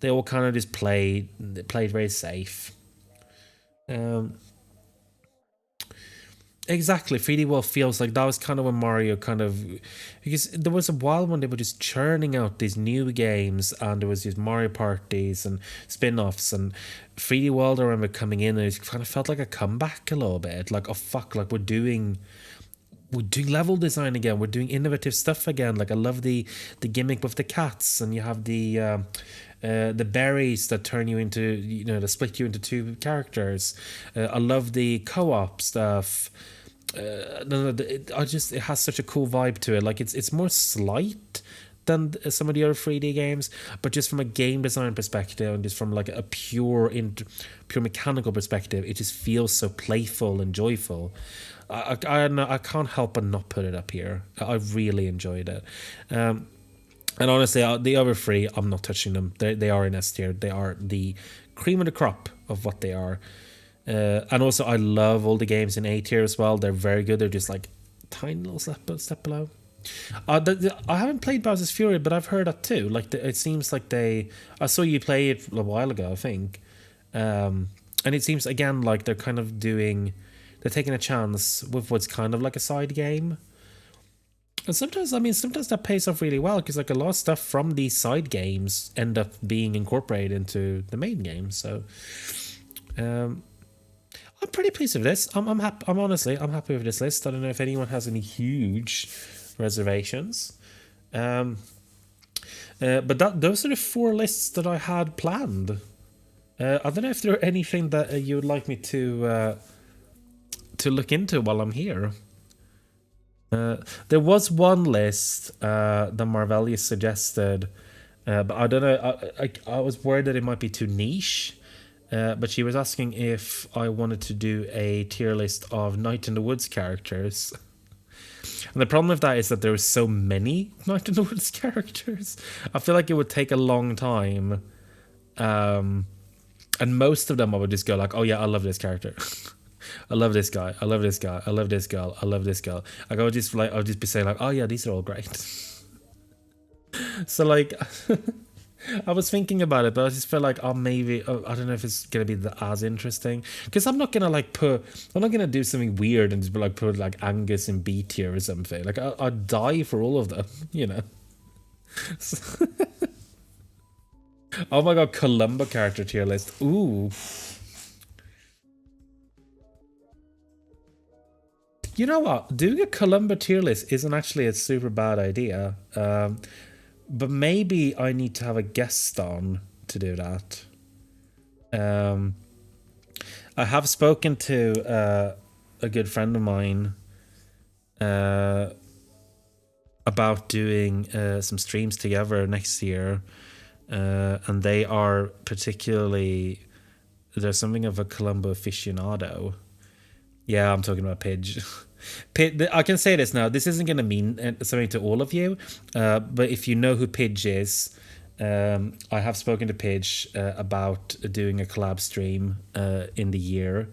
Speaker 1: They all kind of just played very safe. Exactly, 3D World feels like that was kind of when Mario because there was a while when they were just churning out these new games, and there was these Mario parties and spin-offs, and 3D World, I remember coming in and it kind of felt like a comeback a little bit. Like, oh fuck, like we're doing level design again, we're doing innovative stuff again. Like, I love the gimmick with the cats, and you have the berries that turn you into, that split you into two characters. I love the co-op stuff. It has such a cool vibe to it. Like, it's more slight than some of the other 3D games, but just from a game design perspective and just from like a pure mechanical perspective, it just feels so playful and joyful. I can't help but not put it up here. I really enjoyed it. And honestly, the other 3, I'm not touching them. They are in S tier. They are the cream of the crop of what they are. And also, I love all the games in A tier as well. They're very good. They're just like tiny little step below. I haven't played Bowser's Fury, but I've heard that too. Like, it seems like I saw you play it a while ago, I think. And it seems, again, like they're kind of they're taking a chance with what's kind of like a side game. And sometimes that pays off really well, because like a lot of stuff from these side games end up being incorporated into the main game. So I'm pretty pleased with this. I'm happy. I'm happy with this list. I don't know if anyone has any huge reservations. But those are the 4 lists that I had planned. I don't know if there are anything that you would like me to look into while I'm here. There was one list that Marvellia suggested, but I don't know. I was worried that it might be too niche. But she was asking if I wanted to do a tier list of Night in the Woods characters. And the problem with that is that there are so many Night in the Woods characters. I feel like it would take a long time. And most of them I would just go like, oh yeah, I love this character. I love this guy. I love this guy. I love this girl. I love this girl. Like, I'll just be saying like, oh yeah, these are all great. So like, I was thinking about it, but I just felt like, I don't know if it's gonna be as interesting, because I'm not gonna do something weird and just be like put like Angus in B tier or something. Like, I'd die for all of them, So Oh my god, Columbo character tier list. Ooh. You know what? Doing a Columbo tier list isn't actually a super bad idea. But maybe I need to have a guest on to do that. I have spoken to a good friend of mine about doing some streams together next year. And they are particularly, there's something of a Columbo aficionado. Yeah, I'm talking about Pidge. I can say this now. This isn't going to mean something to all of you, but if you know who Pidge is, I have spoken to Pidge about doing a collab stream in the year,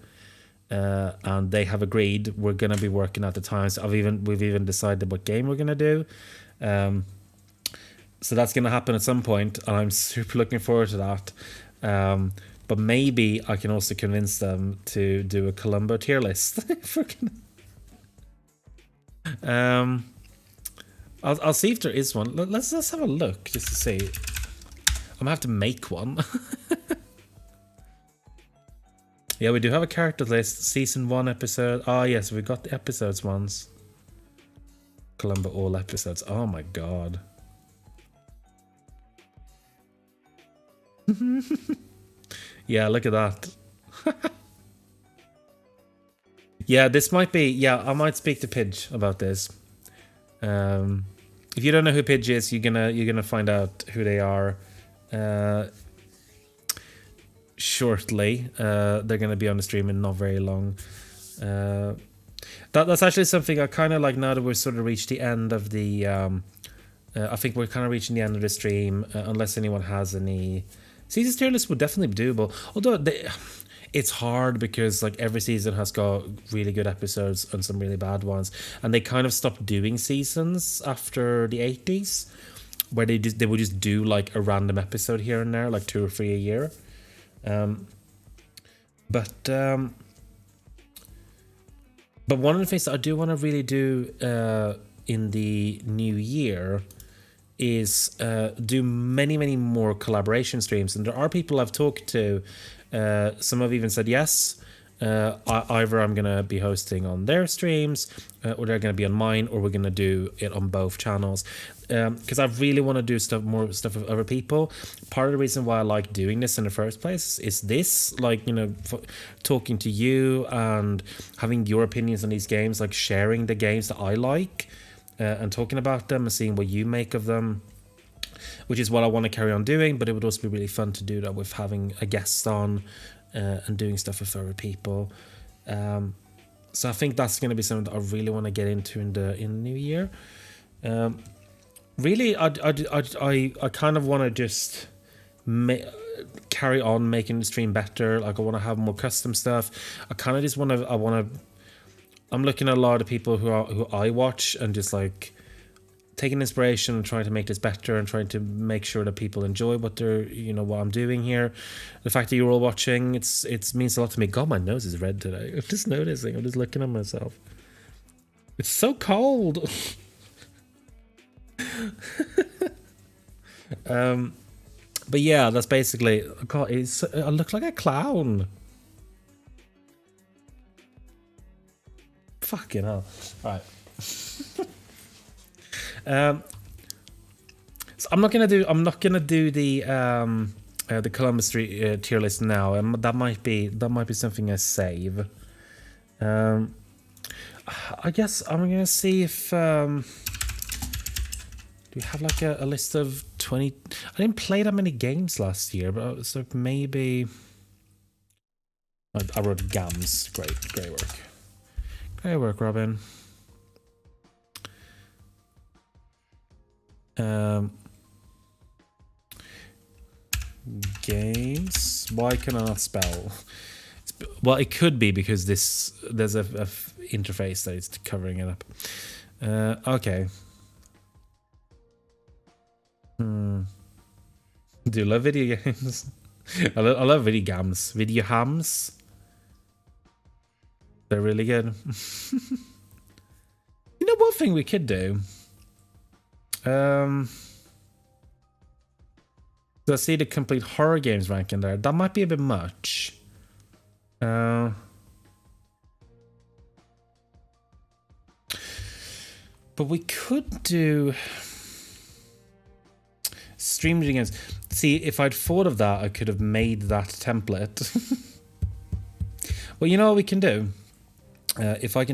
Speaker 1: and they have agreed we're going to be working at the time. So we've even decided what game we're going to do. So that's going to happen at some point, and I'm super looking forward to that. But maybe I can also convince them to do a Columbo tier list. I'll see if there is one. Let's have a look just to see. I'm gonna have to make one. Yeah, we do have a character list. Season 1 episode. Oh yes, we got the episodes once. Columbo all episodes. Oh my god. Yeah, look at that. Yeah, this might be. Yeah, I might speak to Pidge about this. If you don't know who Pidge is, you're gonna find out who they are shortly. They're gonna be on the stream in not very long. That's actually something I kind of like now that we've sort of reached the end of the. I think we're kind of reaching the end of the stream, unless anyone has any. Season tier list would definitely be doable. Although it's hard because like every season has got really good episodes and some really bad ones, and they kind of stopped doing seasons after the 80s, where they would just do like a random episode here and there, like 2 or 3 a year. But one of the things that I do want to really do in the new year is do many more collaboration streams, and there are people I've talked to. Some have even said yes. Either I'm gonna be hosting on their streams, or they're gonna be on mine, or we're gonna do it on both channels. Because I really want to do more stuff with other people. Part of the reason why I like doing this in the first place is this, like, you know, talking to you and having your opinions on these games, like sharing the games that I like. And talking about them and seeing what you make of them, which is what I want to carry on doing. But it would also be really fun to do that with having a guest on and doing stuff with other people. So I think that's going to be something that I really want to get into in the new year. Really, I kind of want to just carry on making the stream better. Like, I want to have more custom stuff. I kind of just want to. I'm looking at a lot of people who I watch and just like taking inspiration and trying to make this better and trying to make sure that people enjoy what I'm doing here. The fact that you're all watching, it means a lot to me. God, my nose is red today. I'm just noticing. I'm just looking at myself. It's so cold. But yeah, that's basically. God, I look like a clown. Fucking hell. Right. So I'm not gonna do the Columbus Street tier list now. That might be something I save. I guess I'm gonna see if do we have like a list of 20. I didn't play that many games last year, but so maybe I wrote GAMS. Great work. Great work, Robin. Games. Why can I not spell? Well, it could be because there's a interface that is covering it up. Okay. Do you love video games? I love video games. Video hams. They're really good. You know what thing we could do? So I see the complete horror games rank in there. That might be a bit much. But we could do stream reading games. See, if I'd thought of that, I could have made that template. Well, you know what we can do? If I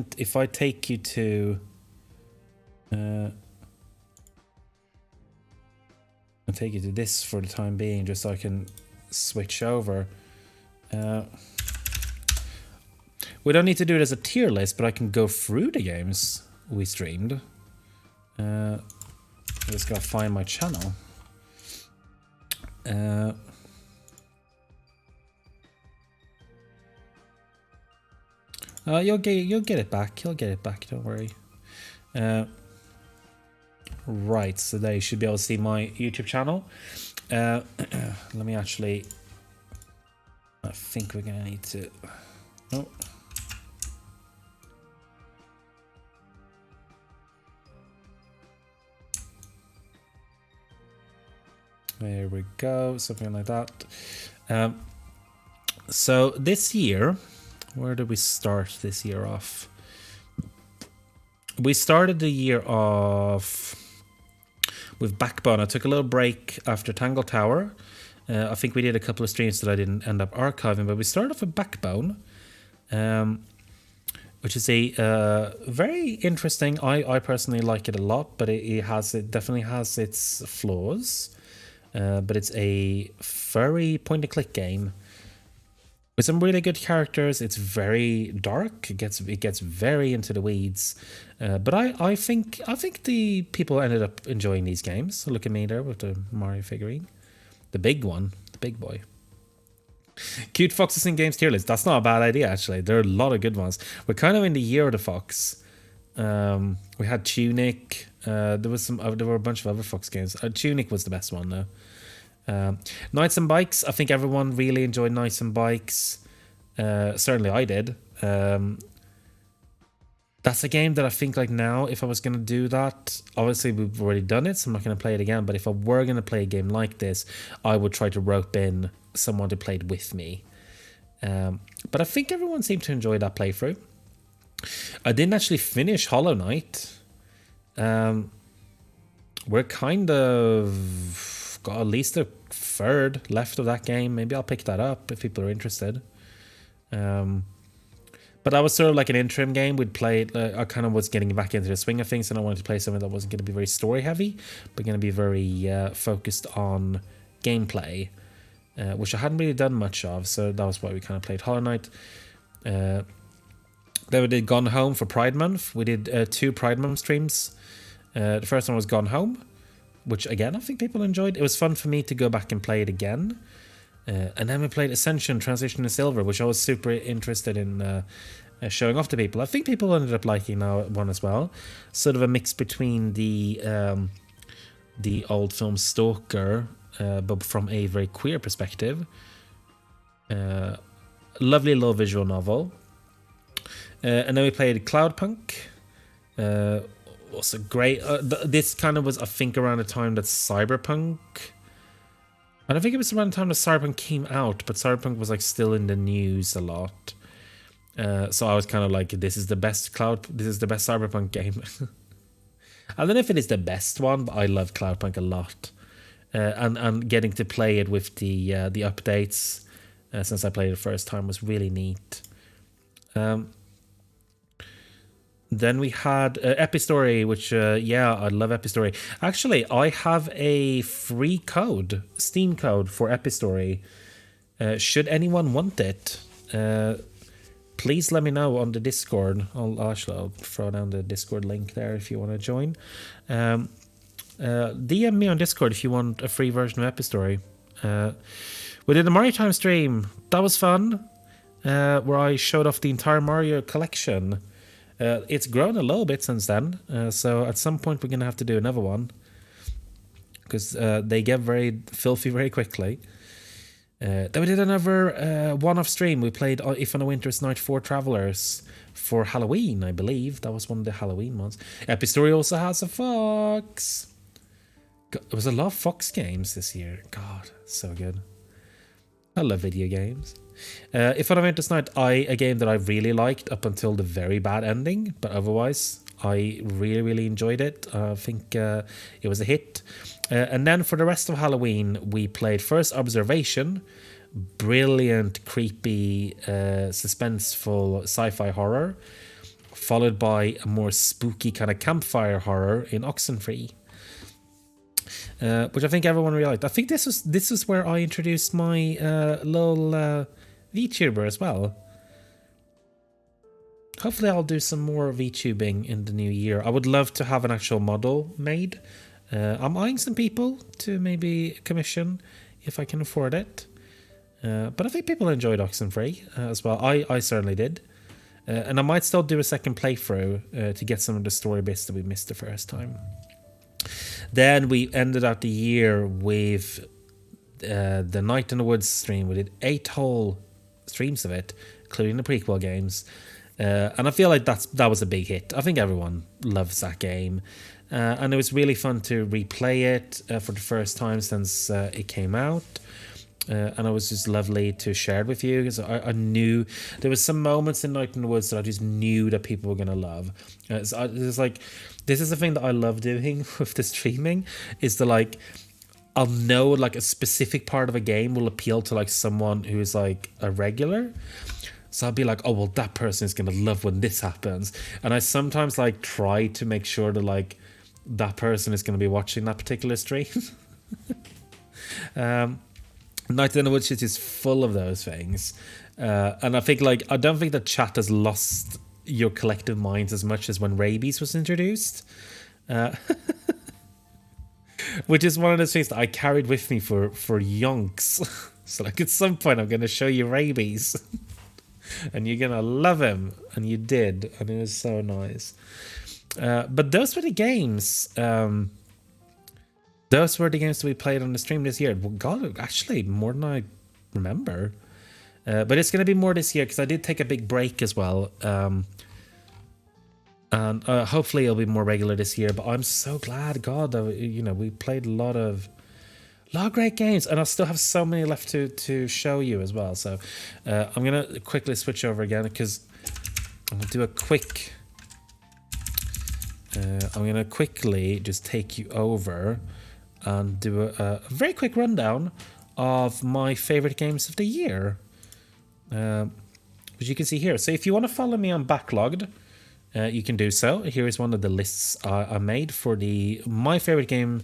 Speaker 1: take you to, I'll take you to this for the time being, just so I can switch over. We don't need to do it as a tier list, but I can go through the games we streamed. I just gotta find my channel. You'll get it back. You'll get it back. Don't worry. Right, so there you should be able to see my YouTube channel. Let me actually. I think we're gonna need to. Oh. There we go, something like that. So this year, where did we start this year off? We started the year off with Backbone. I took a little break after Tangle Tower. I think we did a couple of streams that I didn't end up archiving, but we started off with Backbone, which is a very interesting. I personally like it a lot, but it definitely has its flaws. But it's a furry point-and-click game with some really good characters. It's very dark. It gets very into the weeds. But I think the people ended up enjoying these games. Look at me there with the Mario figurine, the big one, the big boy. Cute foxes in games tier list. That's not a bad idea actually. There are a lot of good ones. We're kind of in the year of the fox. We had Tunic. There were a bunch of other fox games. Tunic was the best one though. Knights and Bikes. I think everyone really enjoyed Knights and Bikes. Certainly I did. That's a game that I think like now, if I was going to do that, obviously we've already done it, so I'm not going to play it again. But if I were going to play a game like this, I would try to rope in someone to play it with me. But I think everyone seemed to enjoy that playthrough. I didn't actually finish Hollow Knight. We're kind of got at least a third left of that game. Maybe I'll pick that up if people are interested. But that was sort of like an interim game. We'd play it. I kind of was getting back into the swing of things, and I wanted to play something that wasn't going to be very story heavy, but going to be very focused on gameplay, which I hadn't really done much of. So that was why we kind of played Hollow Knight. Then we did Gone Home for Pride Month. We did 2 Pride Month streams. The first one was Gone Home, which again I think people enjoyed. It was fun for me to go back and play it again. And then we played Ascension Transition to Silver, which I was super interested in showing off to people. I think people ended up liking that one as well. Sort of a mix between the old film Stalker, but from a very queer perspective. Lovely little visual novel. And then we played Cloudpunk. Also great. This kind of was, I think, around the time that Cyberpunk... I don't think it was around the time that Cyberpunk came out, but Cyberpunk was like still in the news a lot. So I was kind of like, this is the best Cyberpunk game. I don't know if it is the best one, but I love Cloudpunk a lot. And getting to play it with the updates since I played it the first time was really neat. Then we had Epistory, which, I love Epistory. Actually, I have a free code, Steam code for Epistory. Should anyone want it, please let me know on the Discord. I'll throw down the Discord link there if you want to join. DM me on Discord if you want a free version of Epistory. We did a Mario Time stream. That was fun, where I showed off the entire Mario collection. It's grown a little bit since then, so at some point we're going to have to do another one, because they get very filthy very quickly. Then we did another one-off stream. We played If on a Winter's Night 4 Travelers for Halloween, I believe. That was one of the Halloween ones. Epistory also has a fox. There was a lot of Fox games this year. God, so good. I love video games. If I'm This Night, a game that I really liked up until the very bad ending, but otherwise I really, really enjoyed it. I think it was a hit. And then for the rest of Halloween, we played first Observation, brilliant, creepy, suspenseful sci-fi horror, followed by a more spooky kind of campfire horror in Oxenfree. Which I think everyone really liked. I think this was where I introduced my little VTuber as well. Hopefully I'll do some more VTubing in the new year. I would love to have an actual model made. I'm eyeing some people to maybe commission if I can afford it. But I think people enjoyed Oxenfree as well. I certainly did. And I might still do a second playthrough to get some of the story bits that we missed the first time. Then we ended out the year with the Night in the Woods stream. We did 8 whole streams of it, including the prequel games. And I feel like that was a big hit. I think everyone loves that game. And it was really fun to replay it for the first time since it came out. And it was just lovely to share it with you because I knew there was some moments in Night in the Woods that I just knew that people were going to love. It's like, this is the thing that I love doing with the streaming is to like, I'll know like a specific part of a game will appeal to like someone who's like a regular. So I'll be like, oh, well, that person is going to love when this happens. And I sometimes like try to make sure that like that person is going to be watching that particular stream. Night in the Woods is full of those things. And I think like, I don't think that chat has lost your collective minds as much as when Rabies was introduced. Which is one of those things that I carried with me for yonks. So like at some point I'm going to show you Rabies. And you're going to love him. And you did. And it was so nice. But those were the games. Those were the games that we played on the stream this year. Well, God, actually, more than I remember. But it's going to be more this year because I did take a big break as well. And hopefully it'll be more regular this year. But I'm so glad, God, that we played a lot of great games. And I still have so many left to show you as well. So I'm going to quickly switch over again because I'm going to do a quick... I'm going to quickly just take you over and do a very quick rundown of my favorite games of the year, which you can see here. So if you want to follow me on Backlogged, you can do so. Here is one of the lists I made for my favorite game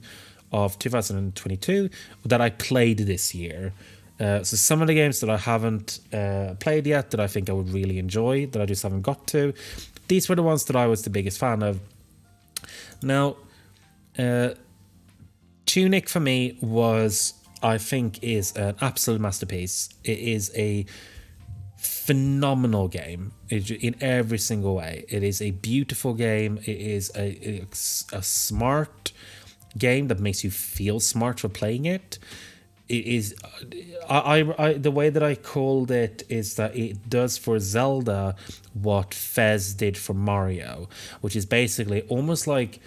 Speaker 1: of 2022 that I played this year. So some of the games that I haven't played yet that I think I would really enjoy, that I just haven't got to. These were the ones that I was the biggest fan of. Now, Tunic for me I think is an absolute masterpiece. It is a phenomenal game in every single way. It is a beautiful game. It is a smart game that makes you feel smart for playing it. It is, the way that I called it is that it does for Zelda what Fez did for Mario, which is basically almost like,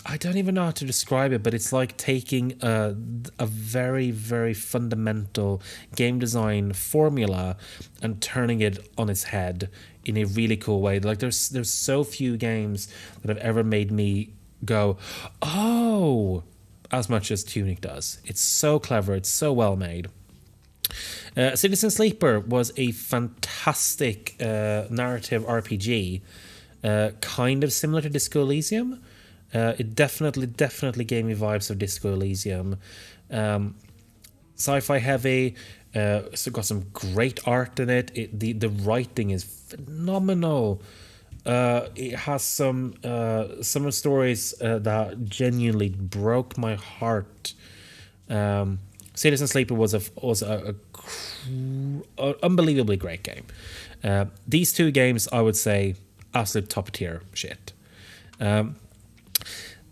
Speaker 1: I don't even know how to describe it, but it's like taking a very, very fundamental game design formula and turning it on its head in a really cool way. Like there's so few games that have ever made me go, oh, as much as Tunic does. It's so clever. It's so well made. Citizen Sleeper was a fantastic narrative RPG, kind of similar to Disco Elysium. It definitely gave me vibes of Disco Elysium. Sci-fi heavy, so got some great art in it. The writing is phenomenal. It has some stories that genuinely broke my heart. Citizen Sleeper was a unbelievably great game. These two games, I would say, absolute top tier shit.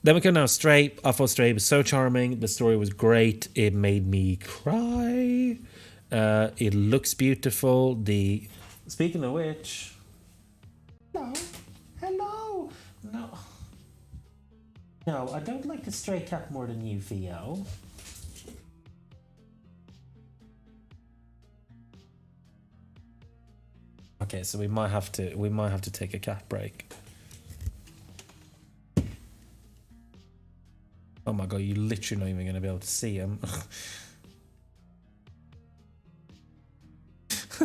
Speaker 1: Then we come now Stray. I thought Stray was so charming. The story was great. It made me cry. It looks beautiful. Speaking of which, hello. No, I don't like the stray cat more than you, Theo. Okay, so we might have to take a cat break. Oh my god, you're literally not even gonna be able to see him.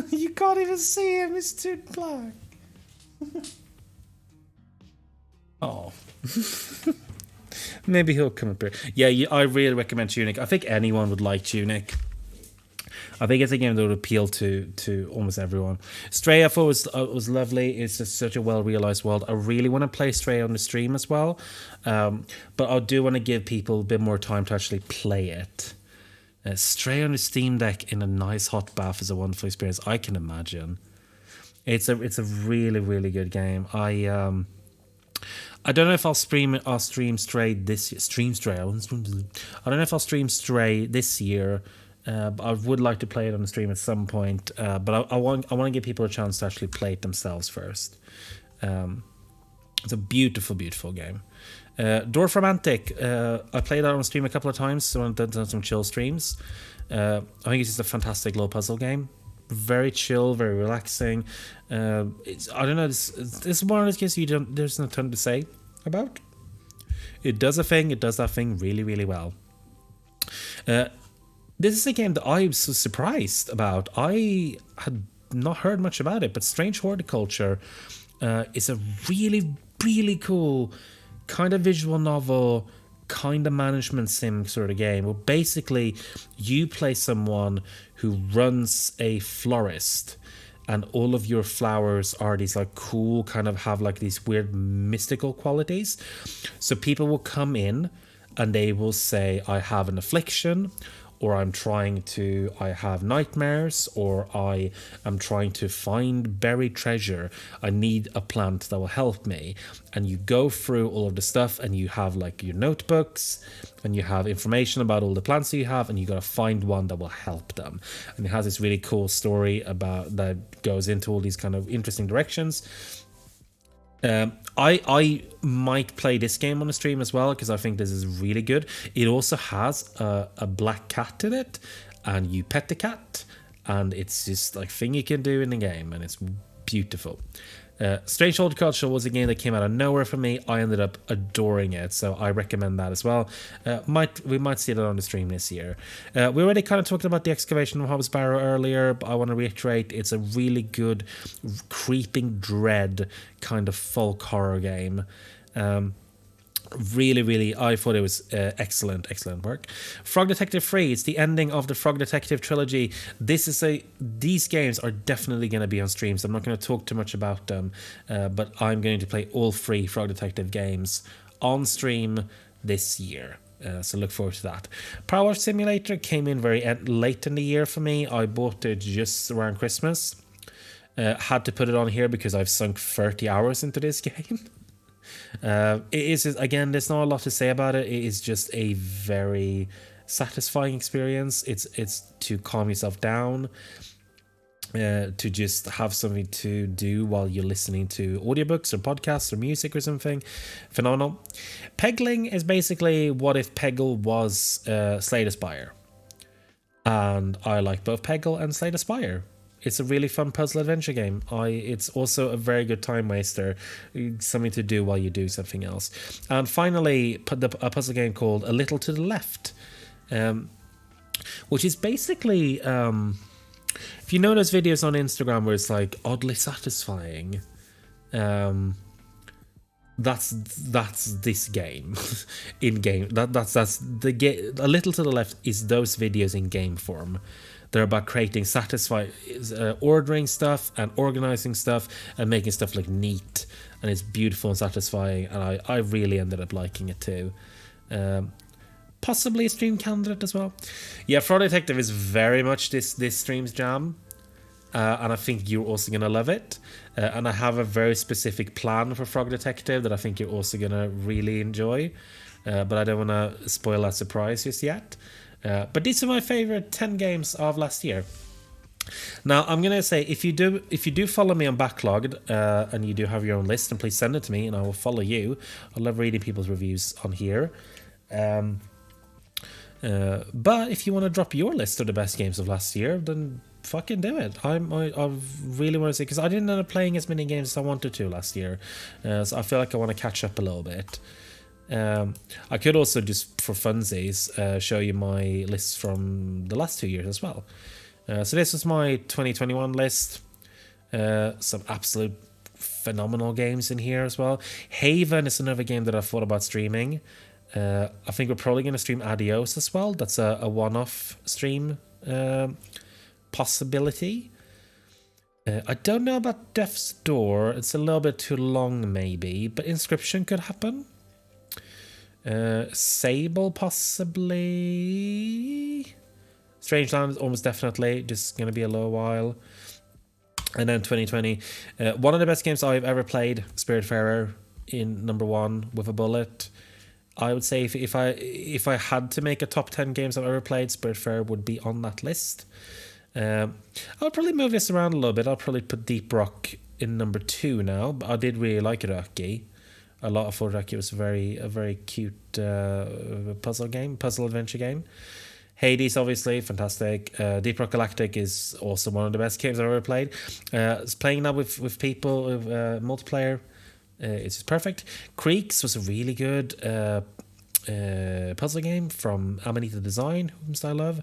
Speaker 1: You can't even see him, it's too black. Oh. Maybe he'll come up here. Yeah, I really recommend Tunic. I think anyone would like Tunic. I think it's a game that would appeal to almost everyone. Stray I thought was lovely. It's just such a well realized world. I really want to play Stray on the stream as well, but I do want to give people a bit more time to actually play it. Stray on the Steam Deck in a nice hot bath is a wonderful experience. I can imagine. It's a really really good game. I don't know if I'll stream Stray this year. I don't know if I'll stream Stray this year. But I would like to play it on the stream at some point. But I want to give people a chance to actually play it themselves first. It's a beautiful, beautiful game. Dorfromantic. I played that on stream a couple of times, so I've done some chill streams. I think it's just a fantastic little puzzle game. Very chill, very relaxing. I don't know. This is one of those games there's no ton to say about. It does that thing really, really well. This is a game that I was so surprised about. I had not heard much about it, but Strange Horticulture is a really, really cool kind of visual novel, kind of management sim sort of game. Well, basically, you play someone who runs a florist, and all of your flowers are these like cool, kind of have like these weird mystical qualities. So people will come in and they will say, I have an affliction, or I have nightmares, or I am trying to find buried treasure. I need a plant that will help me. And you go through all of the stuff, and you have like your notebooks, and you have information about all the plants that you have, and you got to find one that will help them. And it has this really cool story about that goes into all these kind of interesting directions. I might play this game on the stream as well, because I think this is really good. It also has a black cat in it, and you pet the cat, and it's just like thing you can do in the game, and it's beautiful. Strange Horticulture was a game that came out of nowhere for me. I ended up adoring it, so I recommend that as well. We might see it on the stream this year. We already kind of talked about the excavation of Hobbs Barrow earlier, but I want to reiterate, it's a really good creeping dread kind of folk horror game. Really, really, I thought it was excellent work. Frog Detective 3, it's the ending of the Frog Detective trilogy. These games are definitely going to be on stream, so I'm not going to talk too much about them, but I'm going to play all 3 Frog Detective games on stream this year. So look forward to that. Power Wash Simulator came in very late in the year for me. I bought it just around Christmas. Had to put it on here because I've sunk 30 hours into this game. It is, again, there's not a lot to say about it. It is just a very satisfying experience. It's to calm yourself down, to just have something to do while you're listening to audiobooks or podcasts or music or something. Phenomenal. Pegling is basically what if Peggle was Slay the Spire, and I like both Peggle and Slay the Spire. It's a really fun puzzle adventure game. It's also a very good time waster, something to do while you do something else. And finally, a puzzle game called A Little to the Left, which is basically, if you know those videos on Instagram where it's like oddly satisfying, that's this game in game. That's the game. A Little to the Left is those videos in game form. They're about creating ordering stuff and organizing stuff and making stuff look neat, and it's beautiful and satisfying, and I really ended up liking it too. Possibly a stream candidate as well. Yeah, Frog Detective is very much this stream's jam, and I think you're also gonna love it. And I have a very specific plan for Frog Detective that I think you're also gonna really enjoy, but I don't want to spoil that surprise just yet. But these are my favorite 10 games of last year. Now I'm gonna say if you do follow me on Backlogged and you do have your own list, then please send it to me and I will follow you. I love reading people's reviews on here. But if you want to drop your list of the best games of last year, then fucking do it. I really want to say, because I didn't end up playing as many games as I wanted to last year, so I feel like I want to catch up a little bit. I could also just for funsies show you my lists from the last 2 years as well. So this was my 2021 list. Some absolute phenomenal games in here as well. Haven is another game that I thought about streaming. I think we're probably going to stream Adios as well. That's a one-off stream possibility. I don't know about Death's Door. It's a little bit too long maybe, but Inscription could happen. Sable possibly. Strangeland almost definitely, just going to be a little while. And then 2020, one of the best games I've ever played, Spiritfarer, in number 1 with a bullet. I would say if I had to make a top 10 games I've ever played, Spiritfarer would be on that list. I'll probably move this around a little bit. I'll probably put Deep Rock in number 2 now, but I did really like Iraqi. A lot of Iraqi was a very cute puzzle adventure game. Hades, obviously, fantastic. Deep Rock Galactic is also one of the best games I've ever played. It's playing now with people, with multiplayer. It's just perfect. Creeks was a really good puzzle game from Amanita Design, whom I love.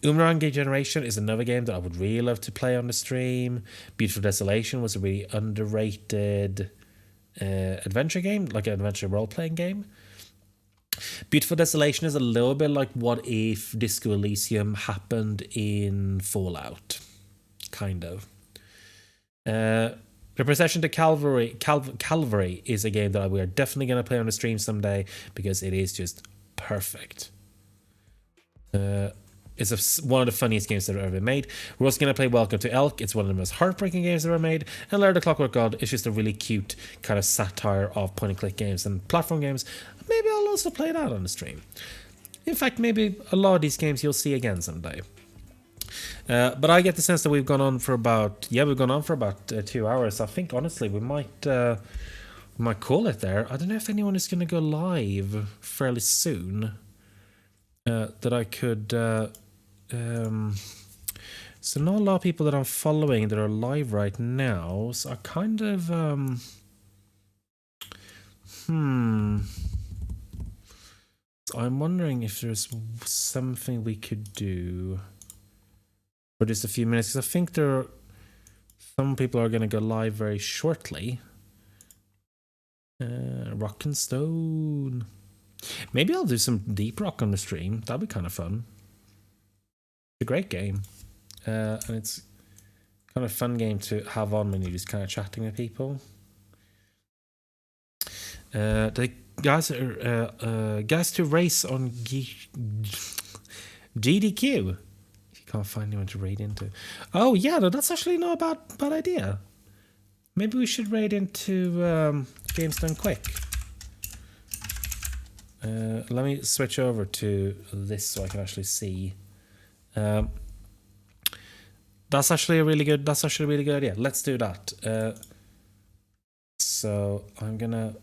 Speaker 1: Umurangi Generation is another game that I would really love to play on the stream. Beautiful Desolation was a really underrated adventure game, like an adventure role-playing game. Beautiful Desolation is a little bit like what if Disco Elysium happened in Fallout, kind of. The Procession to Calvary is a game that we are definitely going to play on the stream someday because it is just perfect. It's one of the funniest games that have ever been made. We're also going to play Welcome to Elk. It's one of the most heartbreaking games ever made. And Lair the Clockwork God is just a really cute kind of satire of point-and-click games and platform games. Maybe I'll also play that on the stream. In fact, maybe a lot of these games you'll see again someday. But I get the sense that we've gone on for about 2 hours. I think honestly we might call it there. I don't know if anyone is going to go live fairly soon. That I could. So not a lot of people that I'm following that are live right now. So I kind of So I'm wondering if there's something we could do for just a few minutes, because I think some people are going to go live very shortly. Rock and Stone. Maybe I'll do some Deep Rock on the stream. That'd be kind of fun. It's a great game. And it's kind of a fun game to have on when you're just kind of chatting with people. The guys to race on GDQ. If you can't find anyone to raid into. Oh yeah, no, that's actually not a bad idea. Maybe we should raid into Games Done Quick. Let me switch over to this so I can actually see. That's actually a really good idea. Let's do that. So I'm gonna.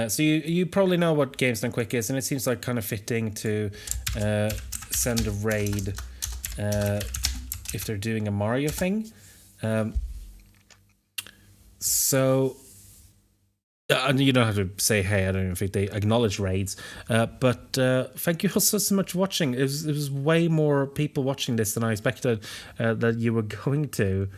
Speaker 1: So you probably know what Games Done Quick is, and it seems like kind of fitting to send a raid if they're doing a Mario thing. So. And you don't have to say, hey, I don't even think they acknowledge raids. But thank you also so much for watching. It was way more people watching this than I expected that you were going to,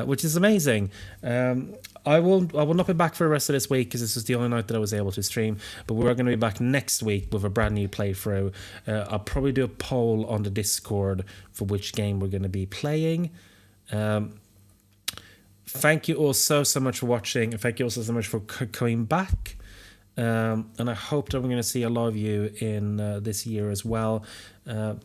Speaker 1: which is amazing. I will not be back for the rest of this week because this was the only night that I was able to stream. But we're going to be back next week with a brand new playthrough. I'll probably do a poll on the Discord for which game we're going to be playing. Thank you all so much for watching, and thank you also so much for coming back. And I hope that we're going to see a lot of you in this year as well. But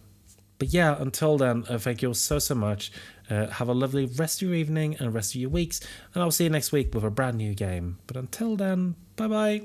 Speaker 1: yeah, until then, thank you all so much. Have a lovely rest of your evening and rest of your weeks, and I'll see you next week with a brand new game. But until then, bye bye.